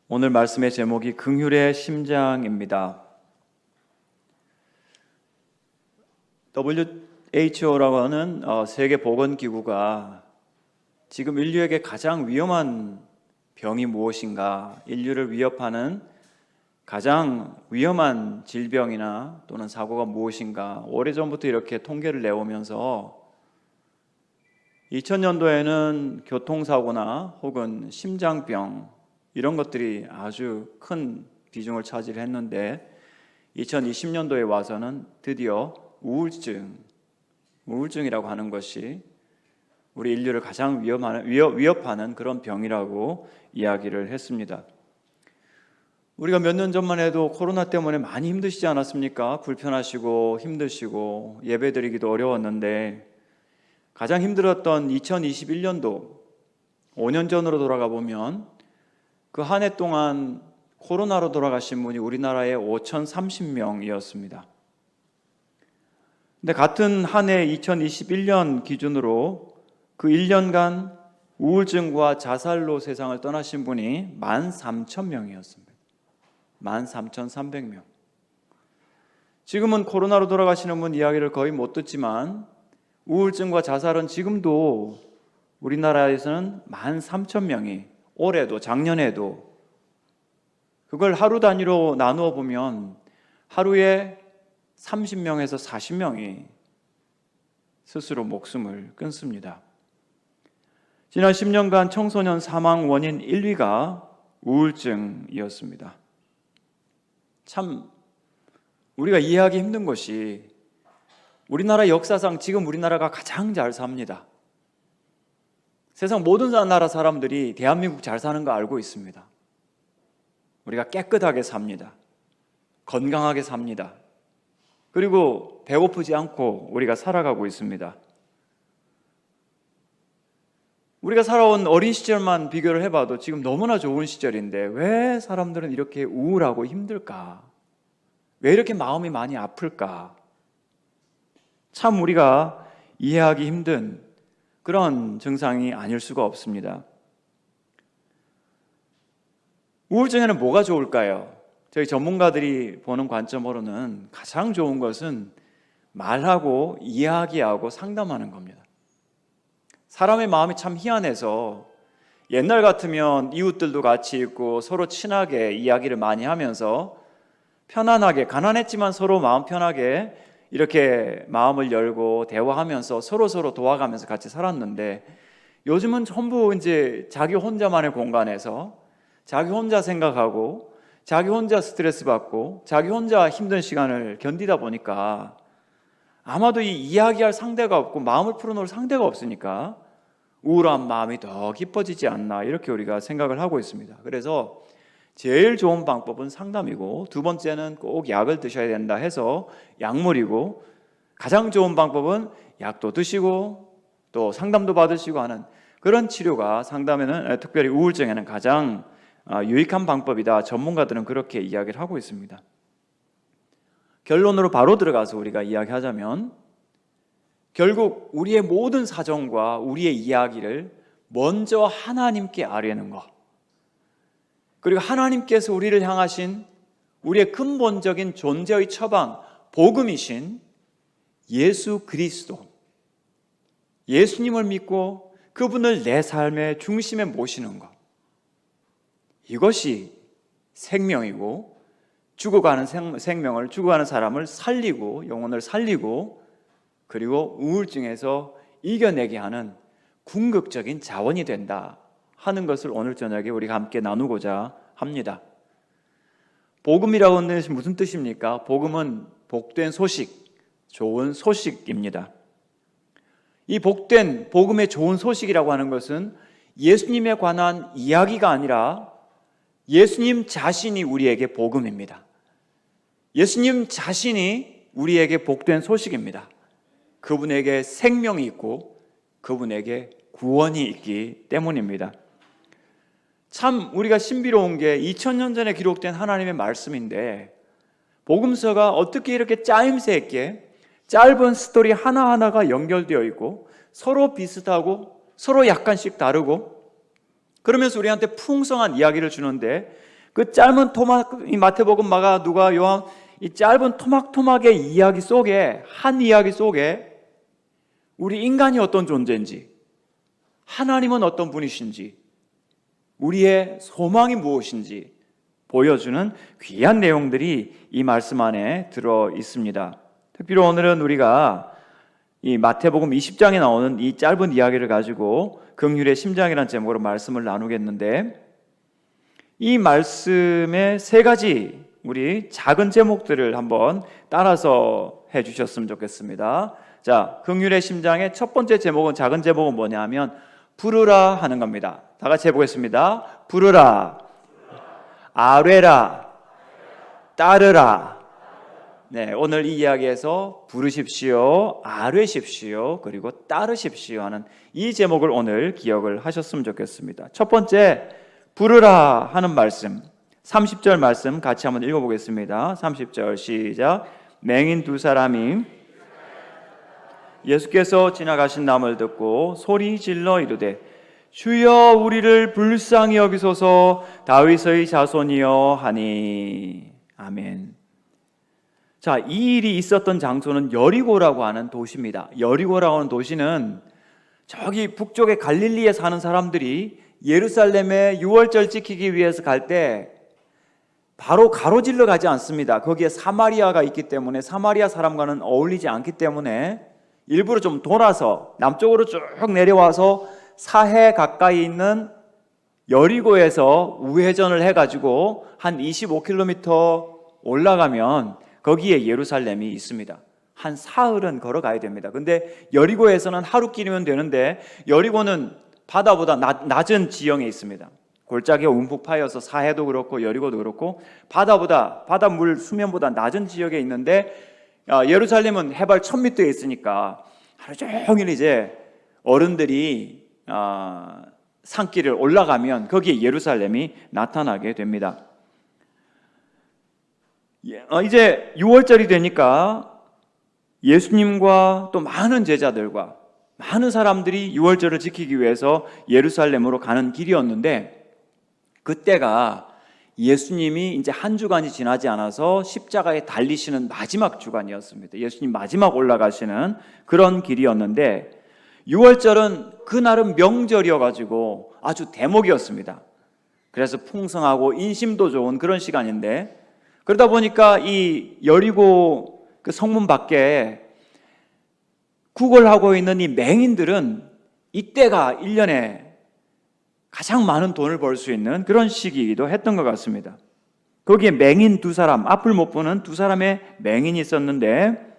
오늘 말씀의 제목이 긍휼의 심장입니다. WHO라고 하는 세계보건기구가 지금 인류에게 가장 위험한 병이 무엇인가, 인류를 위협하는 가장 위험한 질병이나 또는 사고가 무엇인가 오래전부터 이렇게 통계를 내오면서 2000년도에는 교통사고나 혹은 심장병 이런 것들이 아주 큰 비중을 차지했는데 2020년도에 와서는 드디어 우울증이라고 하는 것이 우리 인류를 가장 위협하는 그런 병이라고 이야기를 했습니다. 우리가 몇 년 전만 해도 코로나 때문에 많이 힘드시지 않았습니까? 불편하시고 힘드시고 예배드리기도 어려웠는데 가장 힘들었던 2021년도 5년 전으로 돌아가 보면 그 한 해 동안 코로나로 돌아가신 분이 우리나라에 5,030명이었습니다. 근데 같은 한 해 2021년 기준으로 그 1년간 우울증과 자살로 세상을 떠나신 분이 13,000명이었습니다. 13,300명. 지금은 코로나로 돌아가시는 분 이야기를 거의 못 듣지만 우울증과 자살은 지금도 우리나라에서는 13,000명이 올해도 작년에도 그걸 하루 단위로 나누어 보면 하루에 30명에서 40명이 스스로 목숨을 끊습니다. 지난 10년간 청소년 사망 원인 1위가 우울증이었습니다. 참 우리가 이해하기 힘든 것이 우리나라 역사상 지금 우리나라가 가장 잘 삽니다. 세상 모든 나라 사람들이 대한민국 잘 사는 거 알고 있습니다. 우리가 깨끗하게 삽니다. 건강하게 삽니다. 그리고 배고프지 않고 우리가 살아가고 있습니다. 우리가 살아온 어린 시절만 비교를 해봐도 지금 너무나 좋은 시절인데 왜 사람들은 이렇게 우울하고 힘들까? 왜 이렇게 마음이 많이 아플까? 참 우리가 이해하기 힘든 그런 증상이 아닐 수가 없습니다. 우울증에는 뭐가 좋을까요? 저희 전문가들이 보는 관점으로는 가장 좋은 것은 말하고 이야기하고 상담하는 겁니다. 사람의 마음이 참 희한해서 옛날 같으면 이웃들도 같이 있고 서로 친하게 이야기를 많이 하면서 편안하게, 가난했지만 서로 마음 편하게 이렇게 마음을 열고 대화하면서 서로 도와가면서 같이 살았는데 요즘은 전부 이제 자기 혼자만의 공간에서 자기 혼자 생각하고 자기 혼자 스트레스 받고 자기 혼자 힘든 시간을 견디다 보니까 아마도 이 이야기할 상대가 없고 마음을 풀어놓을 상대가 없으니까 우울한 마음이 더 깊어지지 않나 이렇게 우리가 생각을 하고 있습니다. 그래서 제일 좋은 방법은 상담이고 두 번째는 꼭 약을 드셔야 된다 해서 약물이고 가장 좋은 방법은 약도 드시고 또 상담도 받으시고 하는 그런 치료가 상담에는 특별히 우울증에는 가장 유익한 방법이다. 전문가들은 그렇게 이야기를 하고 있습니다. 결론으로 바로 들어가서 우리가 이야기하자면 결국 우리의 모든 사정과 우리의 이야기를 먼저 하나님께 아뢰는 것, 그리고 하나님께서 우리를 향하신 우리의 근본적인 존재의 처방, 복음이신 예수 그리스도, 예수님을 믿고 그분을 내 삶의 중심에 모시는 것, 이것이 생명이고 죽어가는 생명을, 죽어가는 사람을 살리고 영혼을 살리고 그리고 우울증에서 이겨내게 하는 궁극적인 자원이 된다 하는 것을 오늘 저녁에 우리가 함께 나누고자 합니다. 복음이라고 하는 것이 무슨 뜻입니까? 복음은 복된 소식, 좋은 소식입니다. 이 복된 복음의 좋은 소식이라고 하는 것은 예수님에 관한 이야기가 아니라 예수님 자신이 우리에게 복음입니다. 예수님 자신이 우리에게 복된 소식입니다. 그분에게 생명이 있고 그분에게 구원이 있기 때문입니다. 참 우리가 신비로운 게 2000년 전에 기록된 하나님의 말씀인데 복음서가 어떻게 이렇게 짜임새 있게 짧은 스토리 하나하나가 연결되어 있고 서로 비슷하고 서로 약간씩 다르고 그러면서 우리한테 풍성한 이야기를 주는데 그 짧은 이 마태복음, 마가, 누가, 요한, 이 짧은 토막토막의 이야기 속에, 한 이야기 속에 우리 인간이 어떤 존재인지, 하나님은 어떤 분이신지, 우리의 소망이 무엇인지 보여주는 귀한 내용들이 이 말씀 안에 들어 있습니다. 특별히 오늘은 우리가 이 마태복음 20장에 나오는 이 짧은 이야기를 가지고 긍휼의 심장이라는 제목으로 말씀을 나누겠는데, 이 말씀의 세 가지 우리 작은 제목들을 한번 따라서 해주셨으면 좋겠습니다. 자, 긍휼의 심장의 첫 번째 제목은, 작은 제목은 뭐냐면 부르라 하는 겁니다. 다 같이 해보겠습니다. 부르라, 아뢰라, 따르라. 네, 오늘 이 이야기에서 부르십시오, 아뢰십시오, 그리고 따르십시오 하는 이 제목을 오늘 기억을 하셨으면 좋겠습니다. 첫 번째, 부르라 하는 말씀, 30절 말씀 같이 한번 읽어보겠습니다. 30절 시작. 맹인 두 사람이 예수께서 지나가신 남을 듣고 소리 질러 이르되 주여 우리를 불쌍히 여기소서 다윗의 자손이여 하니. 아멘. 자, 이 일이 있었던 장소는 여리고라고 하는 도시입니다. 여리고라고 하는 도시는 저기 북쪽의 갈릴리에 사는 사람들이 예루살렘에 유월절 지키기 위해서 갈 때 바로 가로질러 가지 않습니다. 거기에 사마리아가 있기 때문에, 사마리아 사람과는 어울리지 않기 때문에 일부러 좀 돌아서 남쪽으로 쭉 내려와서 사해 가까이 있는 여리고에서 우회전을 해가지고 한 25km 올라가면 거기에 예루살렘이 있습니다. 한 사흘은 걸어가야 됩니다. 근데 여리고에서는 하루길이면 되는데, 여리고는 바다보다 낮은 지형에 있습니다. 골짜기가 움푹 파여서 사해도 그렇고 여리고도 그렇고 바닷물 수면보다 낮은 지역에 있는데, 예루살렘은 해발 1000m에 있으니까 하루 종일 이제 어른들이 산길을 올라가면 거기에 예루살렘이 나타나게 됩니다. 이제 6월절이 되니까 예수님과 또 많은 제자들과 많은 사람들이 6월절을 지키기 위해서 예루살렘으로 가는 길이었는데, 그때가 예수님이 이제 한 주간이 지나지 않아서 십자가에 달리시는 마지막 주간이었습니다. 예수님 마지막 올라가시는 그런 길이었는데, 6월절은 그날은 명절이어가지고 아주 대목이었습니다. 그래서 풍성하고 인심도 좋은 그런 시간인데, 그러다 보니까 이 여리고 그 성문 밖에 구걸하고 있는 이 맹인들은 이때가 1년에 가장 많은 돈을 벌 수 있는 그런 시기이기도 했던 것 같습니다. 거기에 맹인 두 사람, 앞을 못 보는 두 사람의 맹인이 있었는데,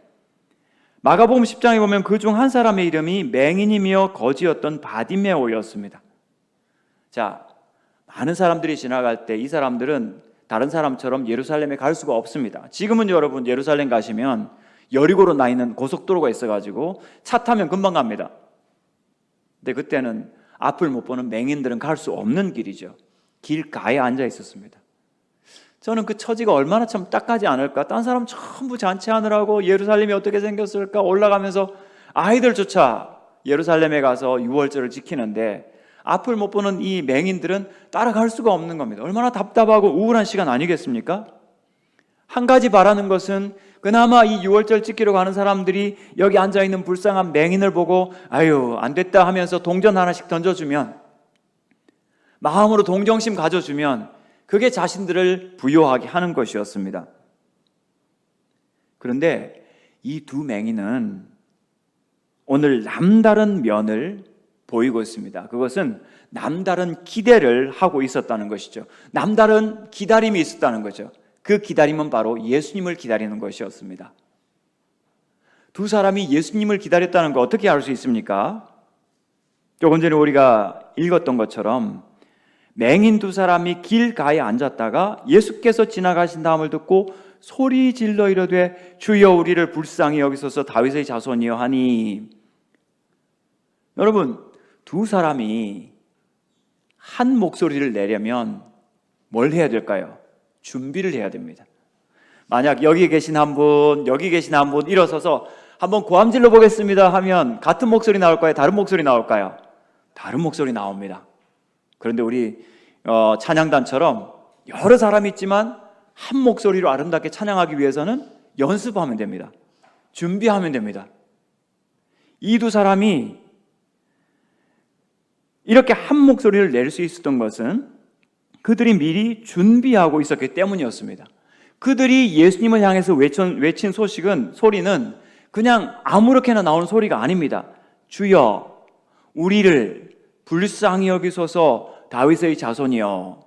마가복음 10장에 보면 그 중 한 사람의 이름이 맹인이며 거지였던 바디메오였습니다. 자, 많은 사람들이 지나갈 때 이 사람들은 다른 사람처럼 예루살렘에 갈 수가 없습니다. 지금은 여러분 예루살렘 가시면 여리고로 나 있는 고속도로가 있어가지고 차 타면 금방 갑니다. 근데 그때는 앞을 못 보는 맹인들은 갈 수 없는 길이죠. 길가에 앉아 있었습니다. 저는 그 처지가 얼마나 참 딱하지 않을까. 딴 사람 전부 잔치하느라고 예루살렘이 어떻게 생겼을까 올라가면서 아이들조차 예루살렘에 가서 6월절을 지키는데 앞을 못 보는 이 맹인들은 따라갈 수가 없는 겁니다. 얼마나 답답하고 우울한 시간 아니겠습니까? 한 가지 바라는 것은 그나마 이 6월절 지키러 가는 사람들이 여기 앉아있는 불쌍한 맹인을 보고 아유 안 됐다 하면서 동전 하나씩 던져주면, 마음으로 동정심 가져주면 그게 자신들을 부요하게 하는 것이었습니다. 그런데 이 두 맹인은 오늘 남다른 면을 보이고 있습니다. 그것은 남다른 기대를 하고 있었다는 것이죠. 남다른 기다림이 있었다는 거죠. 그 기다림은 바로 예수님을 기다리는 것이었습니다. 두 사람이 예수님을 기다렸다는 거 어떻게 알 수 있습니까? 조금 전에 우리가 읽었던 것처럼 맹인 두 사람이 길가에 앉았다가 예수께서 지나가신 다음을 듣고 소리 질러 이르되 주여 우리를 불쌍히 여기소서 다윗의 자손이여 하니. 여러분, 두 사람이 한 목소리를 내려면 뭘 해야 될까요? 준비를 해야 됩니다. 만약 여기 계신 한 분, 여기 계신 한 분 일어서서 한번 고함 질러 보겠습니다 하면 같은 목소리 나올까요? 다른 목소리 나올까요? 다른 목소리 나옵니다. 그런데 우리 찬양단처럼 여러 사람이 있지만 한 목소리로 아름답게 찬양하기 위해서는 연습하면 됩니다. 준비하면 됩니다. 이 두 사람이 이렇게 한 목소리를 낼 수 있었던 것은 그들이 미리 준비하고 있었기 때문이었습니다. 그들이 예수님을 향해서 외친 소리는 그냥 아무렇게나 나오는 소리가 아닙니다. 주여, 우리를 불쌍히 여기소서 다윗의 자손이여.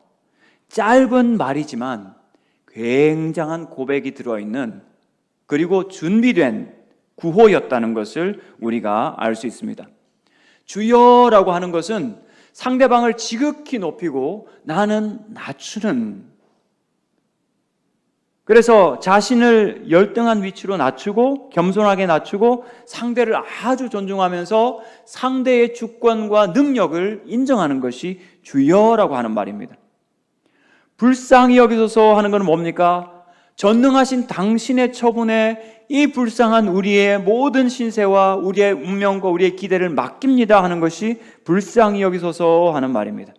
짧은 말이지만 굉장한 고백이 들어있는, 그리고 준비된 구호였다는 것을 우리가 알 수 있습니다. 주여라고 하는 것은 상대방을 지극히 높이고 나는 낮추는, 그래서 자신을 열등한 위치로 낮추고 겸손하게 낮추고 상대를 아주 존중하면서 상대의 주권과 능력을 인정하는 것이 주여라고 하는 말입니다. 불쌍히 여기소서 하는 것은 뭡니까? 전능하신 당신의 처분에 이 불쌍한 우리의 모든 신세와 우리의 운명과 우리의 기대를 맡깁니다 하는 것이 불쌍히 여기소서 하는 말입니다.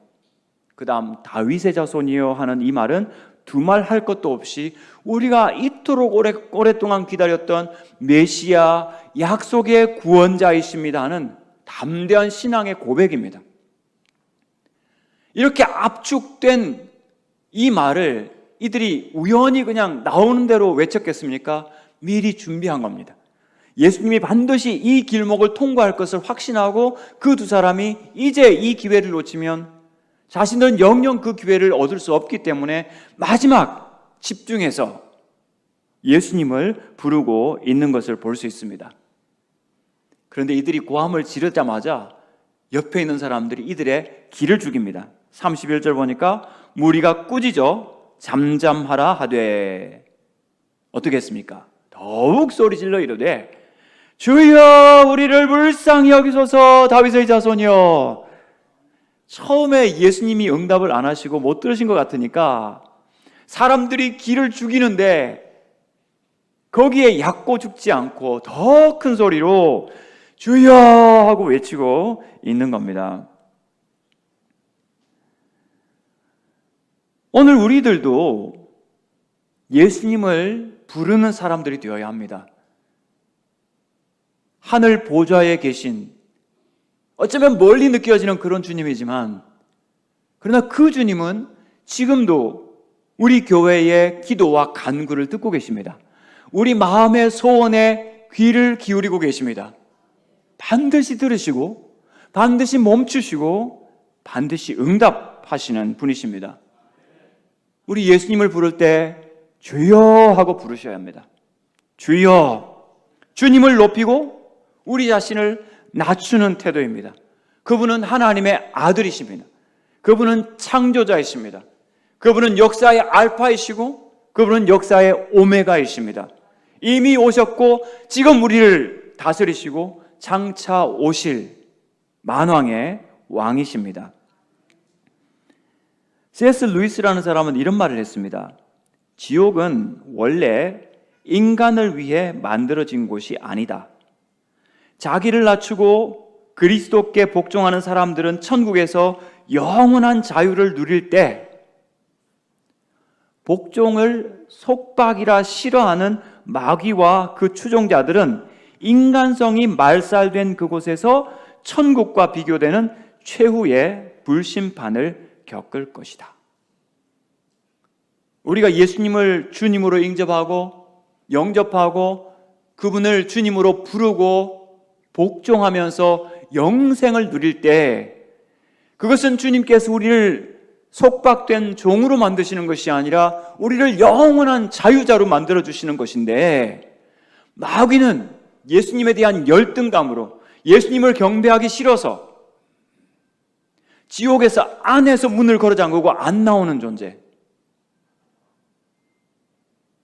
그 다음 다윗의 자손이여 하는 이 말은 두말할 것도 없이 우리가 이토록 오랫동안 기다렸던 메시아, 약속의 구원자이십니다 하는 담대한 신앙의 고백입니다. 이렇게 압축된 이 말을 이들이 우연히 그냥 나오는 대로 외쳤겠습니까? 미리 준비한 겁니다. 예수님이 반드시 이 길목을 통과할 것을 확신하고 그 두 사람이 이제 이 기회를 놓치면 자신들은 영영 그 기회를 얻을 수 없기 때문에 마지막 집중해서 예수님을 부르고 있는 것을 볼 수 있습니다. 그런데 이들이 고함을 지르자마자 옆에 있는 사람들이 이들의 기를 죽입니다. 31절 보니까 무리가 꾸짖어 잠잠하라 하되 어떻게 했습니까? 더욱 소리질러 이르되 주여 우리를 불쌍히 여기소서 다윗의 자손이여. 처음에 예수님이 응답을 안 하시고 못 들으신 것 같으니까 사람들이 기를 죽이는데 거기에 얕고 죽지 않고 더 큰 소리로 주여 하고 외치고 있는 겁니다. 오늘 우리들도 예수님을 부르는 사람들이 되어야 합니다. 하늘 보좌에 계신, 어쩌면 멀리 느껴지는 그런 주님이지만, 그러나 그 주님은 지금도 우리 교회의 기도와 간구를 듣고 계십니다. 우리 마음의 소원에 귀를 기울이고 계십니다. 반드시 들으시고 반드시 멈추시고 반드시 응답하시는 분이십니다. 우리 예수님을 부를 때 주여 하고 부르셔야 합니다. 주여, 주님을 높이고 우리 자신을 낮추는 태도입니다. 그분은 하나님의 아들이십니다. 그분은 창조자이십니다. 그분은 역사의 알파이시고 그분은 역사의 오메가이십니다. 이미 오셨고 지금 우리를 다스리시고 장차 오실 만왕의 왕이십니다. C.S. 루이스라는 사람은 이런 말을 했습니다. 지옥은 원래 인간을 위해 만들어진 곳이 아니다. 자기를 낮추고 그리스도께 복종하는 사람들은 천국에서 영원한 자유를 누릴 때 복종을 속박이라 싫어하는 마귀와 그 추종자들은 인간성이 말살된 그곳에서 천국과 비교되는 최후의 불심판을 겪을 것이다. 우리가 예수님을 주님으로 인접하고 영접하고 그분을 주님으로 부르고 복종하면서 영생을 누릴 때 그것은 주님께서 우리를 속박된 종으로 만드시는 것이 아니라 우리를 영원한 자유자로 만들어주시는 것인데, 마귀는 예수님에 대한 열등감으로 예수님을 경배하기 싫어서 지옥에서 안에서 문을 걸어 잠그고 안 나오는 존재,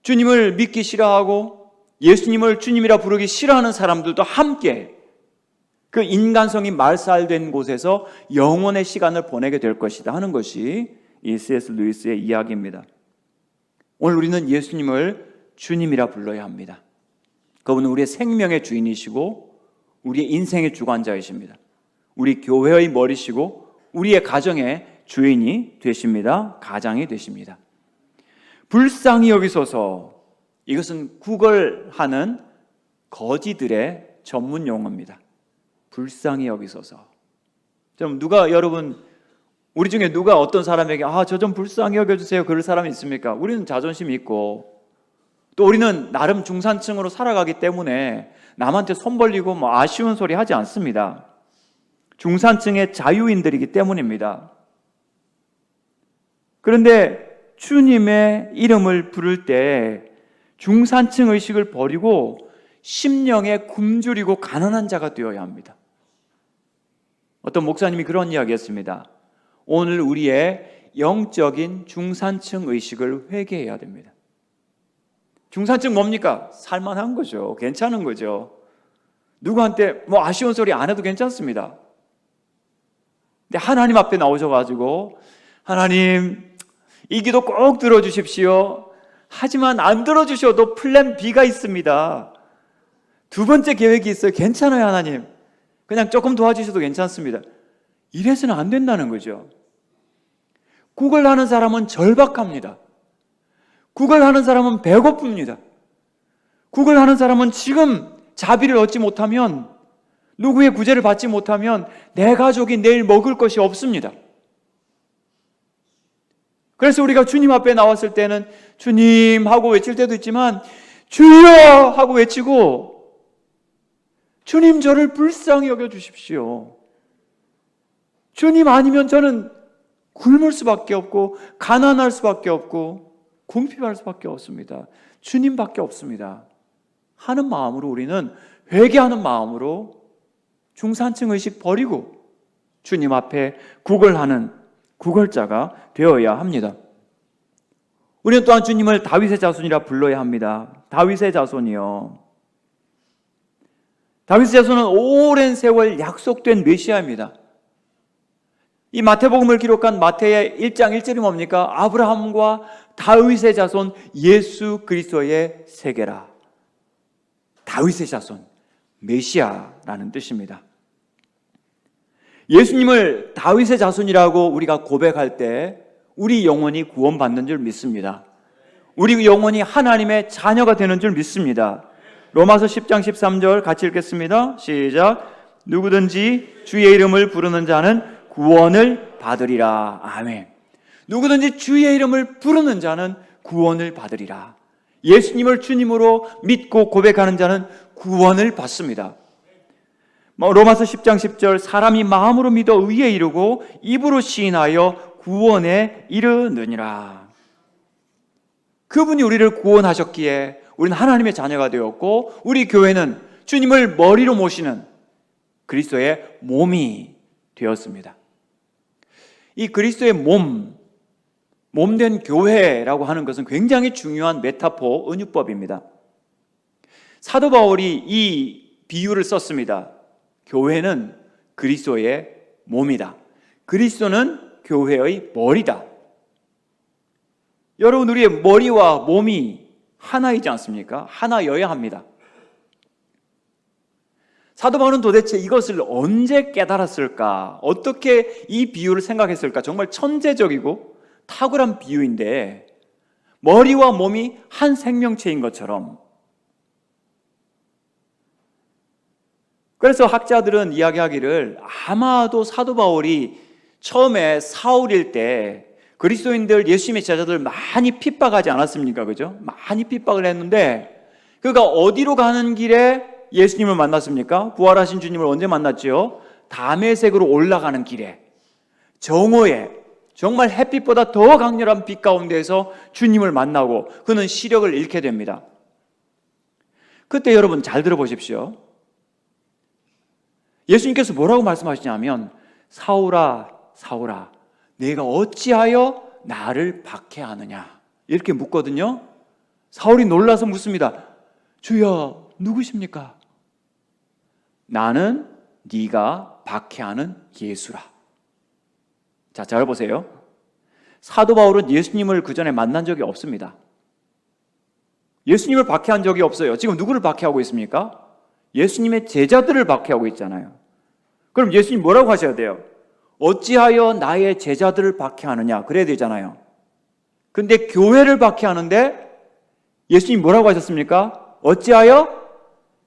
주님을 믿기 싫어하고 예수님을 주님이라 부르기 싫어하는 사람들도 함께 그 인간성이 말살된 곳에서 영원의 시간을 보내게 될 것이다 하는 것이 이 C.S. 루이스의 이야기입니다. 오늘 우리는 예수님을 주님이라 불러야 합니다. 그분은 우리의 생명의 주인이시고 우리의 인생의 주관자이십니다. 우리 교회의 머리시고 우리의 가정의 주인이 되십니다. 가장이 되십니다. 불쌍히 여기소서. 이것은 구걸하는 거지들의 전문 용어입니다. 불쌍히 여기소서. 여러분, 우리 중에 누가 어떤 사람에게 저 좀 불쌍히 여겨주세요, 그럴 사람이 있습니까? 우리는 자존심이 있고, 또 우리는 나름 중산층으로 살아가기 때문에 남한테 손 벌리고 아쉬운 소리 하지 않습니다. 중산층의 자유인들이기 때문입니다. 그런데 주님의 이름을 부를 때 중산층 의식을 버리고 심령에 굶주리고 가난한 자가 되어야 합니다. 어떤 목사님이 그런 이야기 했습니다. 오늘 우리의 영적인 중산층 의식을 회개해야 됩니다. 중산층 뭡니까? 살만한 거죠. 괜찮은 거죠. 누구한테 아쉬운 소리 안 해도 괜찮습니다. 근데 하나님 앞에 나오셔가지고 하나님, 이 기도 꼭 들어주십시오. 하지만 안 들어주셔도 플랜 B가 있습니다. 두 번째 계획이 있어요. 괜찮아요, 하나님. 그냥 조금 도와주셔도 괜찮습니다. 이래서는 안 된다는 거죠. 구걸하는 사람은 절박합니다. 구걸하는 사람은 배고픕니다. 구걸하는 사람은 지금 자비를 얻지 못하면, 누구의 구제를 받지 못하면 내 가족이 내일 먹을 것이 없습니다. 그래서 우리가 주님 앞에 나왔을 때는 주님 하고 외칠 때도 있지만 주여 하고 외치고, 주님 저를 불쌍히 여겨주십시오. 주님 아니면 저는 굶을 수밖에 없고 가난할 수밖에 없고 궁핍할 수밖에 없습니다. 주님밖에 없습니다 하는 마음으로, 우리는 회개하는 마음으로 중산층 의식 버리고 주님 앞에 구걸하는 구걸자가 되어야 합니다. 우리는 또한 주님을 다윗의 자손이라 불러야 합니다. 다윗의 자손이요. 다윗의 자손은 오랜 세월 약속된 메시아입니다. 이 마태복음을 기록한 마태의 1장 1절이 뭡니까? 아브라함과 다윗의 자손 예수 그리스도의 세계라. 다윗의 자손, 메시아라는 뜻입니다. 예수님을 다윗의 자손이라고 우리가 고백할 때 우리 영혼이 구원받는 줄 믿습니다. 우리 영혼이 하나님의 자녀가 되는 줄 믿습니다. 로마서 10장 13절 같이 읽겠습니다. 시작. 누구든지 주의 이름을 부르는 자는 구원을 받으리라. 아멘. 누구든지 주의 이름을 부르는 자는 구원을 받으리라. 예수님을 주님으로 믿고 고백하는 자는 구원을 받습니다. 로마서 10장 10절 사람이 마음으로 믿어 의에 이르고 입으로 시인하여 구원에 이르느니라. 그분이 우리를 구원하셨기에 우리는 하나님의 자녀가 되었고, 우리 교회는 주님을 머리로 모시는 그리스도의 몸이 되었습니다. 이 그리스도의 몸된 교회라고 하는 것은 굉장히 중요한 메타포, 은유법입니다. 사도 바울이 이 비유를 썼습니다. 교회는 그리스도의 몸이다. 그리스도는 교회의 머리다. 여러분, 우리의 머리와 몸이 하나이지 않습니까? 하나여야 합니다. 사도 바울은 도대체 이것을 언제 깨달았을까? 어떻게 이 비유를 생각했을까? 정말 천재적이고 탁월한 비유인데, 머리와 몸이 한 생명체인 것처럼. 그래서 학자들은 이야기하기를 아마도 사도 바울이 처음에 사울일 때 그리스도인들, 예수님의 제자들 많이 핍박하지 않았습니까? 그죠? 많이 핍박을 했는데 그가 어디로 가는 길에 예수님을 만났습니까? 부활하신 주님을 언제 만났죠? 다메섹으로 올라가는 길에, 정오에, 정말 햇빛보다 더 강렬한 빛 가운데에서 주님을 만나고 그는 시력을 잃게 됩니다. 그때 여러분 잘 들어보십시오. 예수님께서 뭐라고 말씀하시냐면, 사울아, 사울아, 내가 어찌하여 나를 박해하느냐, 이렇게 묻거든요. 사울이 놀라서 묻습니다. 주여, 누구십니까? 나는 네가 박해하는 예수라. 자, 잘 보세요. 사도 바울은 예수님을 그 전에 만난 적이 없습니다. 예수님을 박해한 적이 없어요. 지금 누구를 박해하고 있습니까? 예수님의 제자들을 박해하고 있잖아요. 그럼 예수님 뭐라고 하셔야 돼요? 어찌하여 나의 제자들을 박해하느냐, 그래야 되잖아요. 근데 교회를 박해하는데 예수님 뭐라고 하셨습니까? 어찌하여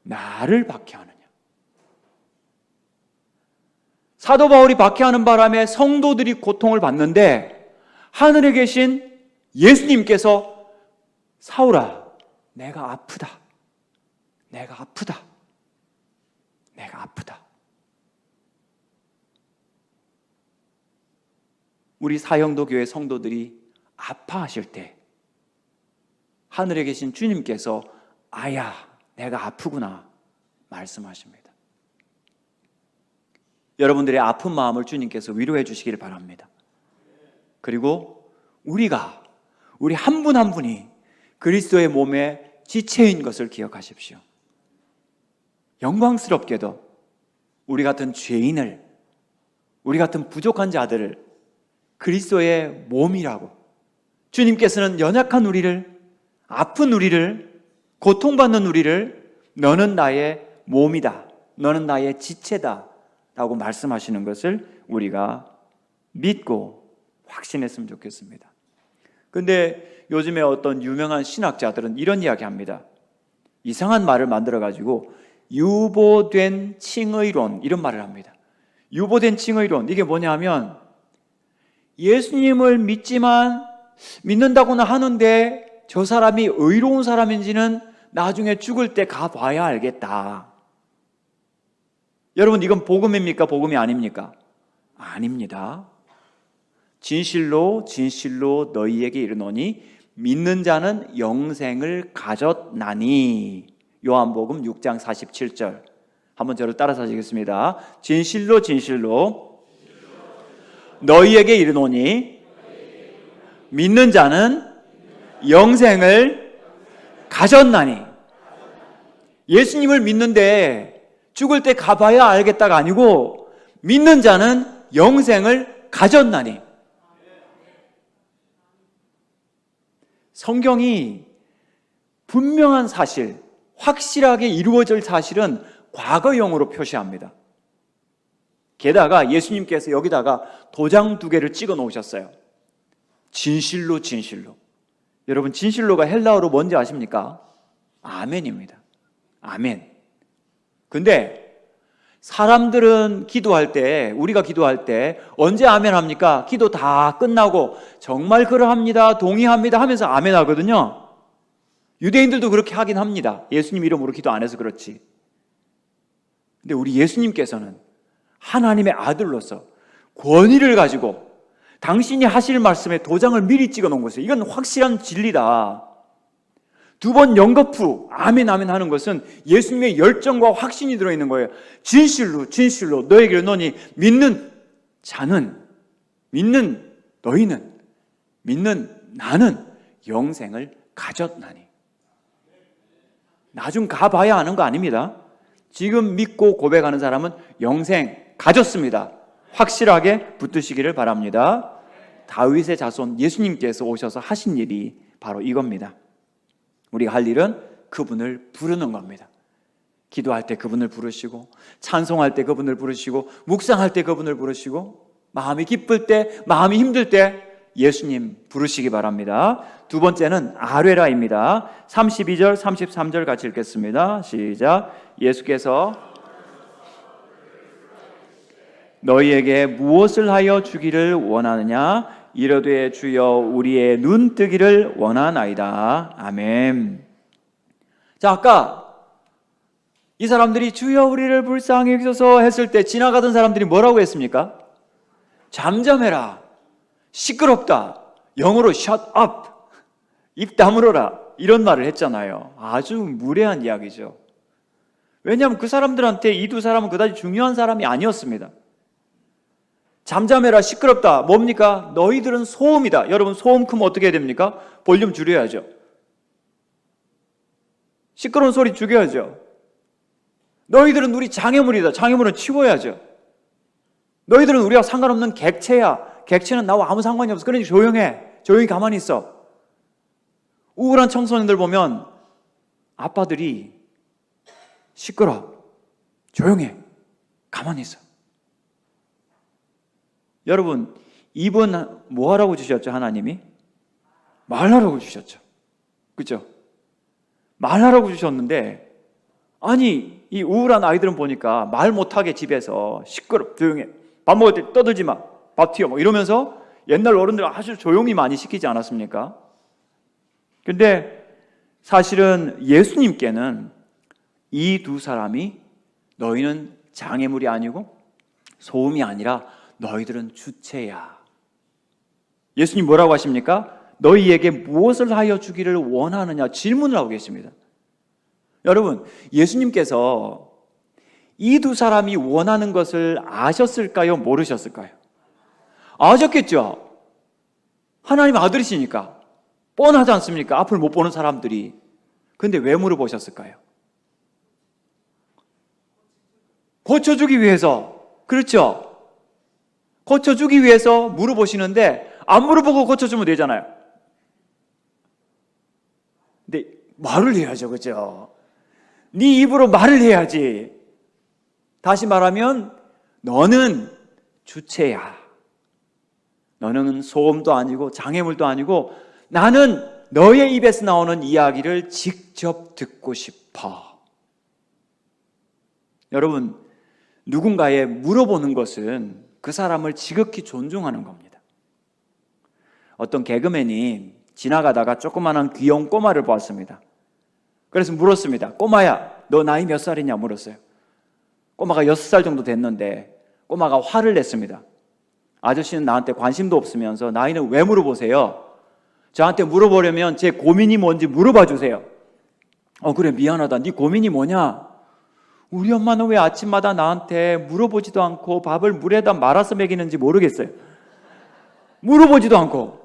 나를 박해하느냐. 사도 바울이 박해하는 바람에 성도들이 고통을 받는데 하늘에 계신 예수님께서 사울아, 내가 아프다. 내가 아프다. 내가 아프다. 우리 사형도 교회 성도들이 아파하실 때 하늘에 계신 주님께서 아야, 내가 아프구나 말씀하십니다. 여러분들의 아픈 마음을 주님께서 위로해 주시기를 바랍니다. 그리고 우리 한 분 한 분이 그리스도의 몸에 지체인 것을 기억하십시오. 영광스럽게도 우리 같은 죄인을, 우리 같은 부족한 자들을 그리스도의 몸이라고, 주님께서는 연약한 우리를, 아픈 우리를, 고통받는 우리를 너는 나의 몸이다, 너는 나의 지체다 라고 말씀하시는 것을 우리가 믿고 확신했으면 좋겠습니다. 근데 요즘에 어떤 유명한 신학자들은 이런 이야기 합니다. 이상한 말을 만들어가지고 유보된 칭의론, 이런 말을 합니다. 유보된 칭의론, 이게 뭐냐면 예수님을 믿는다고는 하는데 저 사람이 의로운 사람인지는 나중에 죽을 때 가봐야 알겠다. 여러분, 이건 복음입니까? 복음이 아닙니까? 아닙니다. 진실로 진실로 너희에게 이르노니 믿는 자는 영생을 가졌나니. 요한복음 6장 47절. 한번 저를 따라서 하시겠습니다. 진실로 진실로 너희에게 이르노니 믿는 자는 영생을 가졌나니. 예수님을 믿는데 죽을 때 가봐야 알겠다가 아니고 믿는 자는 영생을 가졌나니. 성경이 분명한 사실, 확실하게 이루어질 사실은 과거형으로 표시합니다. 게다가 예수님께서 여기다가 도장 2개를 찍어 놓으셨어요. 진실로 진실로. 여러분, 진실로가 헬라어로 뭔지 아십니까? 아멘입니다. 아멘. 근데 사람들은 기도할 때, 우리가 기도할 때 언제 아멘 합니까? 기도 다 끝나고 정말 그러합니다, 동의합니다 하면서 아멘 하거든요. 유대인들도 그렇게 하긴 합니다. 예수님 이름으로 기도 안 해서 그렇지. 근데 우리 예수님께서는 하나님의 아들로서 권위를 가지고 당신이 하실 말씀에 도장을 미리 찍어 놓은 것이에요. 이건 확실한 진리다. 2번 연거푸 아멘 아멘 하는 것은 예수님의 열정과 확신이 들어있는 거예요. 진실로 진실로 너에게 이르노니 믿는 자는, 믿는 너희는, 믿는 나는 영생을 가졌나니. 나중 가봐야 아는 거 아닙니다. 지금 믿고 고백하는 사람은 영생 가졌습니다. 확실하게 붙드시기를 바랍니다. 다윗의 자손 예수님께서 오셔서 하신 일이 바로 이겁니다. 우리가 할 일은 그분을 부르는 겁니다. 기도할 때 그분을 부르시고, 찬송할 때 그분을 부르시고, 묵상할 때 그분을 부르시고, 마음이 기쁠 때, 마음이 힘들 때 예수님 부르시기 바랍니다. 2번째는 아뢰라입니다. 32절, 33절 같이 읽겠습니다. 시작. 예수께서 너희에게 무엇을 하여 주기를 원하느냐? 이르되 주여 우리의 눈 뜨기를 원하나이다. 아멘. 자, 아까 이 사람들이 주여 우리를 불쌍히 여기소서 했을 때 지나가던 사람들이 뭐라고 했습니까? 잠잠해라, 시끄럽다, 영어로 shut up, 입 다물어라, 이런 말을 했잖아요. 아주 무례한 이야기죠. 왜냐하면 그 사람들한테 이 2 사람은 그다지 중요한 사람이 아니었습니다. 잠잠해라, 시끄럽다, 뭡니까? 너희들은 소음이다. 여러분, 소음 크면 어떻게 해야 됩니까? 볼륨 줄여야죠. 시끄러운 소리 죽여야죠. 너희들은 우리 장애물이다. 장애물은 치워야죠. 너희들은 우리와 상관없는 객체야. 객체는 나와 아무 상관이 없어. 그러니 조용해. 조용히 가만히 있어. 우울한 청소년들 보면 아빠들이 시끄러, 조용해, 가만히 있어. 여러분, 입은 뭐 하라고 주셨죠? 하나님이 말하라고 주셨죠. 그죠? 말하라고 주셨는데, 아니, 이 우울한 아이들은 보니까 말 못하게 집에서 시끄럽, 조용해. 밥 먹을 때 떠들지 마. 밥 튀어. 뭐 이러면서 옛날 어른들 아주 조용히 많이 시키지 않았습니까? 근데 사실은 예수님께는 이 두 사람이 너희는 장애물이 아니고 소음이 아니라 너희들은 주체야. 예수님 뭐라고 하십니까? 너희에게 무엇을 하여 주기를 원하느냐 질문을 하고 계십니다. 여러분, 예수님께서 이 두 사람이 원하는 것을 아셨을까요? 모르셨을까요? 아셨겠죠? 하나님 아들이시니까 뻔하지 않습니까? 앞을 못 보는 사람들이. 근데 왜 물어보셨을까요? 고쳐주기 위해서. 그렇죠? 고쳐주기 위해서 물어보시는데 안 물어보고 고쳐주면 되잖아요. 근데 말을 해야죠. 그죠? 네 입으로 말을 해야지. 다시 말하면 너는 주체야. 너는 소음도 아니고 장애물도 아니고 나는 너의 입에서 나오는 이야기를 직접 듣고 싶어. 여러분, 누군가에 물어보는 것은 그 사람을 지극히 존중하는 겁니다. 어떤 개그맨이 지나가다가 조그마한 귀여운 꼬마를 보았습니다. 그래서 물었습니다. 꼬마야, 너 나이 몇 살이냐 물었어요. 꼬마가 6살 정도 됐는데 꼬마가 화를 냈습니다. 아저씨는 나한테 관심도 없으면서 나이는 왜 물어보세요? 저한테 물어보려면 제 고민이 뭔지 물어봐 주세요. 그래, 미안하다. 네 고민이 뭐냐? 우리 엄마는 왜 아침마다 나한테 물어보지도 않고 밥을 물에다 말아서 먹이는지 모르겠어요. 물어보지도 않고.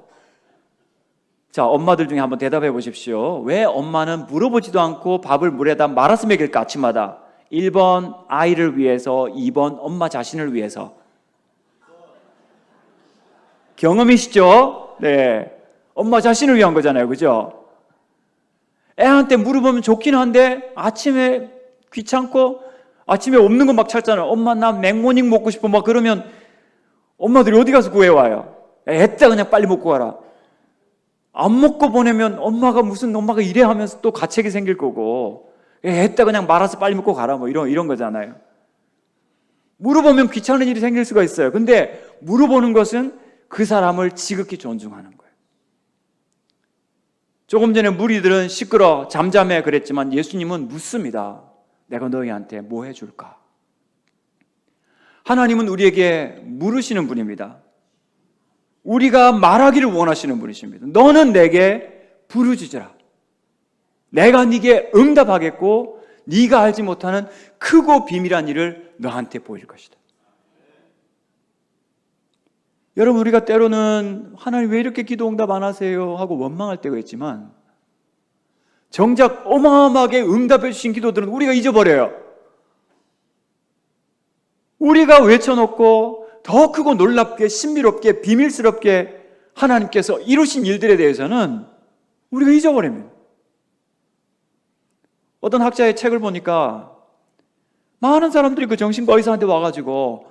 자, 엄마들 중에 한번 대답해 보십시오. 왜 엄마는 물어보지도 않고 밥을 물에다 말아서 먹일까, 아침마다? 1번 아이를 위해서, 2번 엄마 자신을 위해서. 경험이시죠? 네. 엄마 자신을 위한 거잖아요. 그죠? 애한테 물어보면 좋긴 한데 아침에 귀찮고 아침에 없는 거 막 찾잖아요. 엄마 나 맥모닝 먹고 싶어 막 그러면 엄마들이 어디 가서 구해와요? 애따 그냥 빨리 먹고 가라. 안 먹고 보내면 엄마가 이래 하면서 또 가책이 생길 거고 애따 그냥 말아서 빨리 먹고 가라 뭐 이런 거잖아요. 물어보면 귀찮은 일이 생길 수가 있어요. 근데 물어보는 것은 그 사람을 지극히 존중하는 거예요. 조금 전에 무리들은 시끄러 잠잠해 그랬지만 예수님은 묻습니다. 내가 너희한테 뭐 해줄까? 하나님은 우리에게 물으시는 분입니다. 우리가 말하기를 원하시는 분이십니다. 너는 내게 부르짖으라. 내가 네게 응답하겠고 네가 알지 못하는 크고 비밀한 일을 너한테 보일 것이다. 여러분, 우리가 때로는 하나님 왜 이렇게 기도 응답 안 하세요? 하고 원망할 때가 있지만 정작 어마어마하게 응답해 주신 기도들은 우리가 잊어버려요. 우리가 외쳐놓고 더 크고 놀랍게 신비롭게 비밀스럽게 하나님께서 이루신 일들에 대해서는 우리가 잊어버립니다. 어떤 학자의 책을 보니까 많은 사람들이 그 정신과 의사한테 와가지고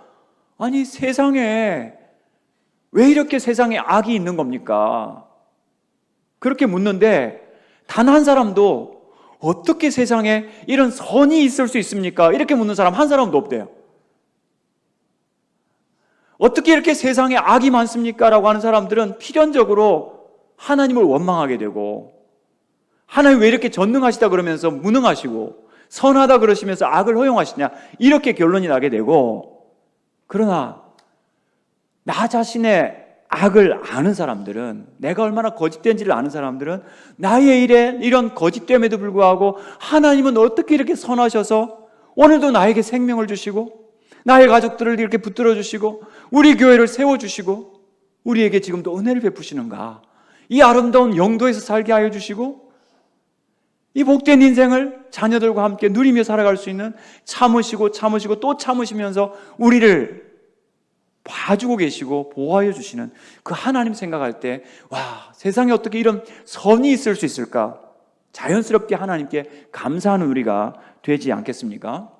아니 세상에 왜 이렇게 세상에 악이 있는 겁니까? 그렇게 묻는데 단 한 사람도 어떻게 세상에 이런 선이 있을 수 있습니까? 이렇게 묻는 사람 한 사람도 없대요. 어떻게 이렇게 세상에 악이 많습니까? 라고 하는 사람들은 필연적으로 하나님을 원망하게 되고 하나님 왜 이렇게 전능하시다 그러면서 무능하시고 선하다 그러시면서 악을 허용하시냐 이렇게 결론이 나게 되고 그러나 나 자신의 악을 아는 사람들은 내가 얼마나 거짓된지를 아는 사람들은 나의 일에 이런 거짓됨에도 불구하고 하나님은 어떻게 이렇게 선하셔서 오늘도 나에게 생명을 주시고 나의 가족들을 이렇게 붙들어 주시고 우리 교회를 세워주시고 우리에게 지금도 은혜를 베푸시는가 이 아름다운 영도에서 살게 하여 주시고 이 복된 인생을 자녀들과 함께 누리며 살아갈 수 있는 참으시고 또 참으시면서 우리를 봐주고 계시고 보호하여 주시는 그 하나님 생각할 때 와, 세상에 어떻게 이런 선이 있을 수 있을까? 자연스럽게 하나님께 감사하는 우리가 되지 않겠습니까?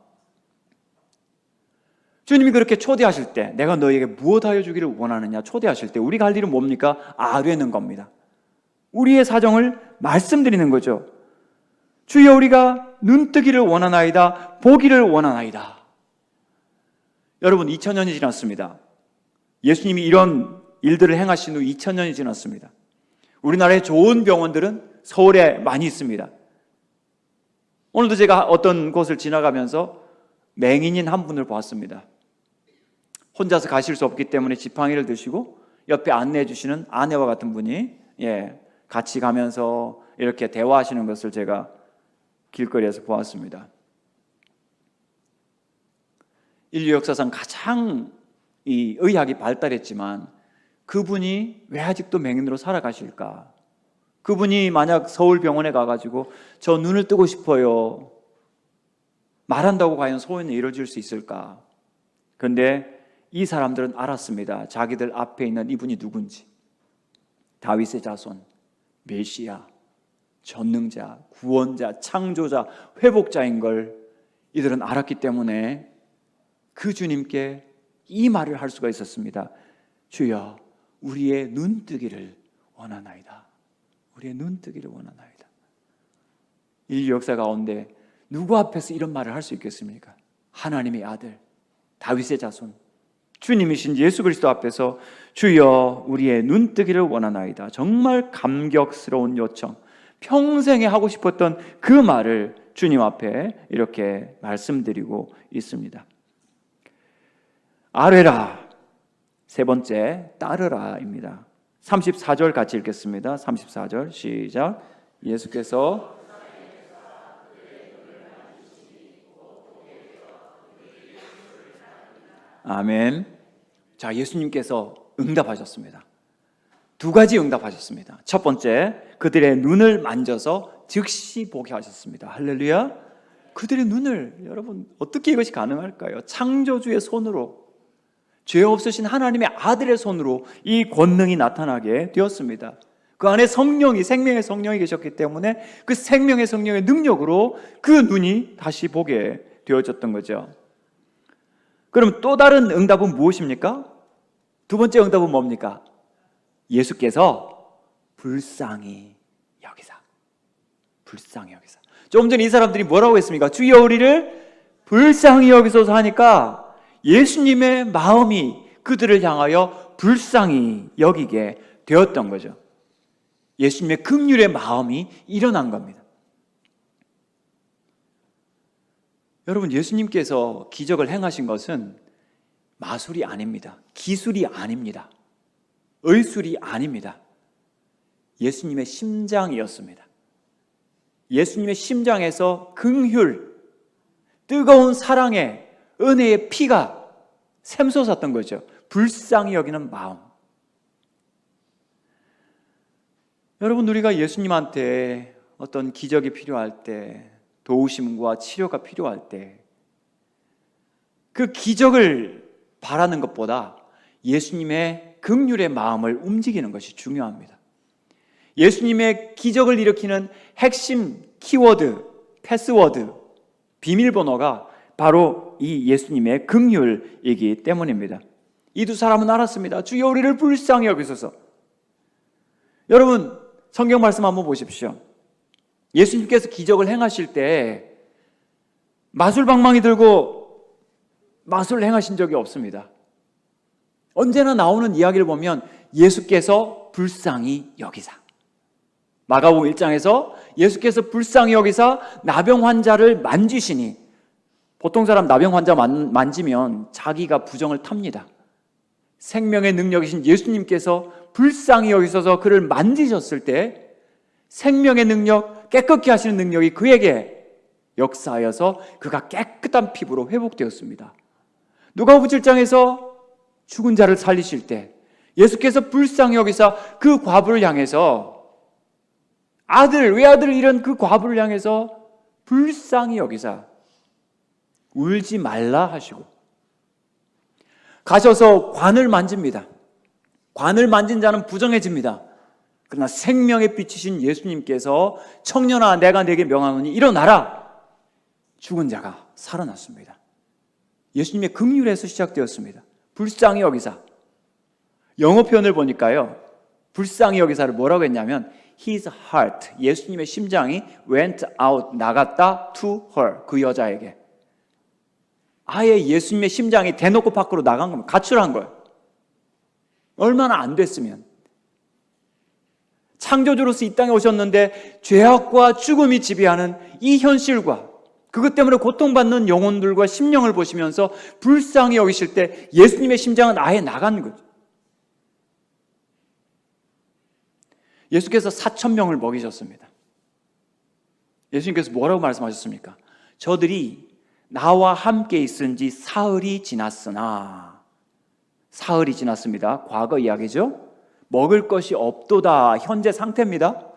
주님이 그렇게 초대하실 때 내가 너희에게 무엇하여 주기를 원하느냐 초대하실 때 우리가 할 일은 뭡니까? 아뢰는 겁니다. 우리의 사정을 말씀드리는 거죠. 주여 우리가 눈뜨기를 원하나이다. 보기를 원하나이다. 여러분 2000년이 지났습니다. 예수님이 이런 일들을 행하신 후 2000년이 지났습니다. 우리나라의 좋은 병원들은 서울에 많이 있습니다. 오늘도 제가 어떤 곳을 지나가면서 맹인인 한 분을 보았습니다. 혼자서 가실 수 없기 때문에 지팡이를 드시고 옆에 안내해 주시는 아내와 같은 분이 같이 가면서 이렇게 대화하시는 것을 제가 길거리에서 보았습니다. 인류 역사상 가장 이 의학이 발달했지만 그분이 왜 아직도 맹인으로 살아가실까? 그분이 만약 서울병원에 가가지고 저 눈을 뜨고 싶어요, 말한다고 과연 소원이 이루어질 수 있을까? 그런데 이 사람들은 알았습니다. 자기들 앞에 있는 이분이 누군지. 다윗의 자손, 메시아, 전능자, 구원자, 창조자, 회복자인 걸 이들은 알았기 때문에 그 주님께 이 말을 할 수가 있었습니다. 주여 우리의 눈뜨기를 원하나이다. 우리의 눈뜨기를 원하나이다. 인류 역사 가운데 누구 앞에서 이런 말을 할 수 있겠습니까? 하나님의 아들, 다윗의 자손, 주님이신 예수 그리스도 앞에서 주여 우리의 눈뜨기를 원하나이다. 정말 감격스러운 요청, 평생에 하고 싶었던 그 말을 주님 앞에 이렇게 말씀드리고 있습니다. 아뢰라, 세 번째 따르라입니다. 34절 같이 읽겠습니다. 34절 시작. 예수께서 아멘. 자, 예수님께서 응답하셨습니다. 두 가지 응답하셨습니다. 첫 번째, 그들의 눈을 만져서 즉시 보게 하셨습니다. 할렐루야. 그들의 눈을, 여러분 어떻게 이것이 가능할까요? 창조주의 손으로, 죄 없으신 하나님의 아들의 손으로 이 권능이 나타나게 되었습니다. 그 안에 성령이, 생명의 성령이 계셨기 때문에 그 생명의 성령의 능력으로 그 눈이 다시 보게 되어졌던 거죠. 그럼 또 다른 응답은 무엇입니까? 두 번째 응답은 뭡니까? 예수께서 불쌍히 여기사. 불쌍히 여기사. 조금 전에 이 사람들이 뭐라고 했습니까? 주여 우리를 불쌍히 여기소서 하니까 예수님의 마음이 그들을 향하여 불쌍히 여기게 되었던 거죠. 예수님의 긍휼의 마음이 일어난 겁니다. 여러분, 예수님께서 기적을 행하신 것은 마술이 아닙니다. 기술이 아닙니다. 의술이 아닙니다. 예수님의 심장이었습니다. 예수님의 심장에서 긍휼, 뜨거운 사랑의 은혜의 피가 샘솟았던 거죠. 불쌍히 여기는 마음. 여러분, 우리가 예수님한테 어떤 기적이 필요할 때, 도우심과 치료가 필요할 때 그 기적을 바라는 것보다 예수님의 긍휼의 마음을 움직이는 것이 중요합니다. 예수님의 기적을 일으키는 핵심 키워드, 패스워드, 비밀번호가 바로 이 예수님의 긍휼이기 때문입니다. 이 두 사람은 알았습니다. 주여 우리를 불쌍히 여기소서. 여러분, 성경 말씀 한번 보십시오. 예수님께서 기적을 행하실 때 마술방망이 들고 마술을 행하신 적이 없습니다. 언제나 나오는 이야기를 보면 예수께서 불쌍히 여기사. 마가복음 1장에서 예수께서 불쌍히 여기사 나병 환자를 만지시니, 보통 사람 나병 환자 만지면 자기가 부정을 탑니다. 생명의 능력이신 예수님께서 불쌍히 여기셔서 그를 만지셨을 때 생명의 능력, 깨끗게 하시는 능력이 그에게 역사하여서 그가 깨끗한 피부로 회복되었습니다. 누가복음 7장에서 죽은 자를 살리실 때 예수께서 불쌍히 여기사 그 과부를 향해서 외아들을 잃은 그 과부를 향해서 불쌍히 여기사 울지 말라 하시고 가셔서 관을 만집니다. 관을 만진 자는 부정해집니다. 그러나 생명의 빛이신 예수님께서 청년아 내가 네게 명하노니 일어나라. 죽은 자가 살아났습니다. 예수님의 긍휼에서 시작되었습니다. 불쌍히 여기사. 영어 표현을 보니까요, 불쌍히 여기사를 뭐라고 했냐면 his heart, 예수님의 심장이 went out, 나갔다 to her, 그 여자에게. 아예 예수님의 심장이 대놓고 밖으로 나간 겁니다. 가출한 거예요. 얼마나 안 됐으면. 창조주로서 이 땅에 오셨는데 죄악과 죽음이 지배하는 이 현실과 그것 때문에 고통받는 영혼들과 심령을 보시면서 불쌍히 여기실 때 예수님의 심장은 아예 나간 거죠. 예수께서 4,000명을 먹이셨습니다. 예수님께서 뭐라고 말씀하셨습니까? 저들이 나와 함께 있은 지 사흘이 지났으나, 사흘이 지났습니다. 과거 이야기죠. 먹을 것이 없도다, 현재 상태입니다.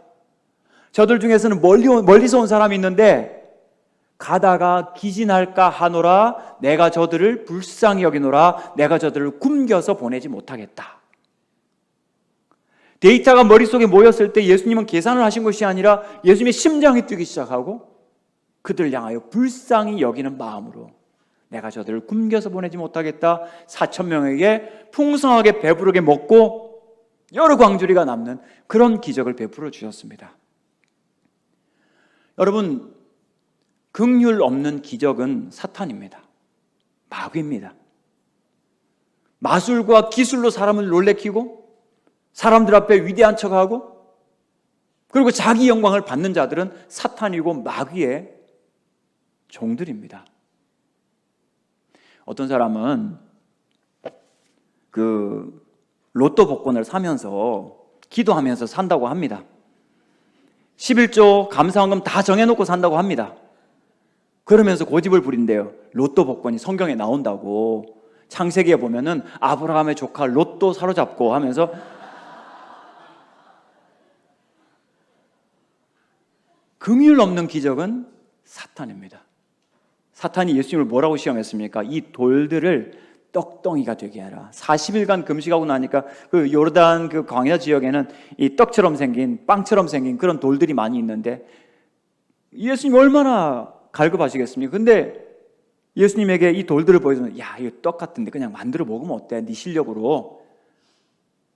저들 중에서는 멀리서 온 사람이 있는데 가다가 기진할까 하노라, 내가 저들을 불쌍히 여기노라, 내가 저들을 굶겨서 보내지 못하겠다. 데이터가 머릿속에 모였을 때 예수님은 계산을 하신 것이 아니라 예수님의 심장이 뛰기 시작하고 그들을 향하여 불쌍히 여기는 마음으로 내가 저들을 굶겨서 보내지 못하겠다. 4,000명에게 풍성하게 배부르게 먹고 여러 광주리가 남는 그런 기적을 베풀어 주셨습니다. 여러분, 긍휼 없는 기적은 사탄입니다. 마귀입니다. 마술과 기술로 사람을 놀래키고 사람들 앞에 위대한 척하고 그리고 자기 영광을 받는 자들은 사탄이고 마귀의 종들입니다. 어떤 사람은 그 로또 복권을 사면서 기도하면서 산다고 합니다. 11조 감사원금 다 정해놓고 산다고 합니다. 그러면서 고집을 부린대요. 로또 복권이 성경에 나온다고. 창세기에 보면은 아브라함의 조카 롯도 사로잡고 하면서 긍휼 없는 기적은 사탄입니다. 사탄이 예수님을 뭐라고 시험했습니까? 이 돌들을 떡덩이가 되게 하라. 40일간 금식하고 나니까 그 요르단 그 광야 지역에는 이 떡처럼 생긴, 빵처럼 생긴 그런 돌들이 많이 있는데 예수님이 얼마나 갈급하시겠습니까? 근데 예수님에게 이 돌들을 보여주면 야, 이거 떡 같은데 그냥 만들어 먹으면 어때? 네 실력으로.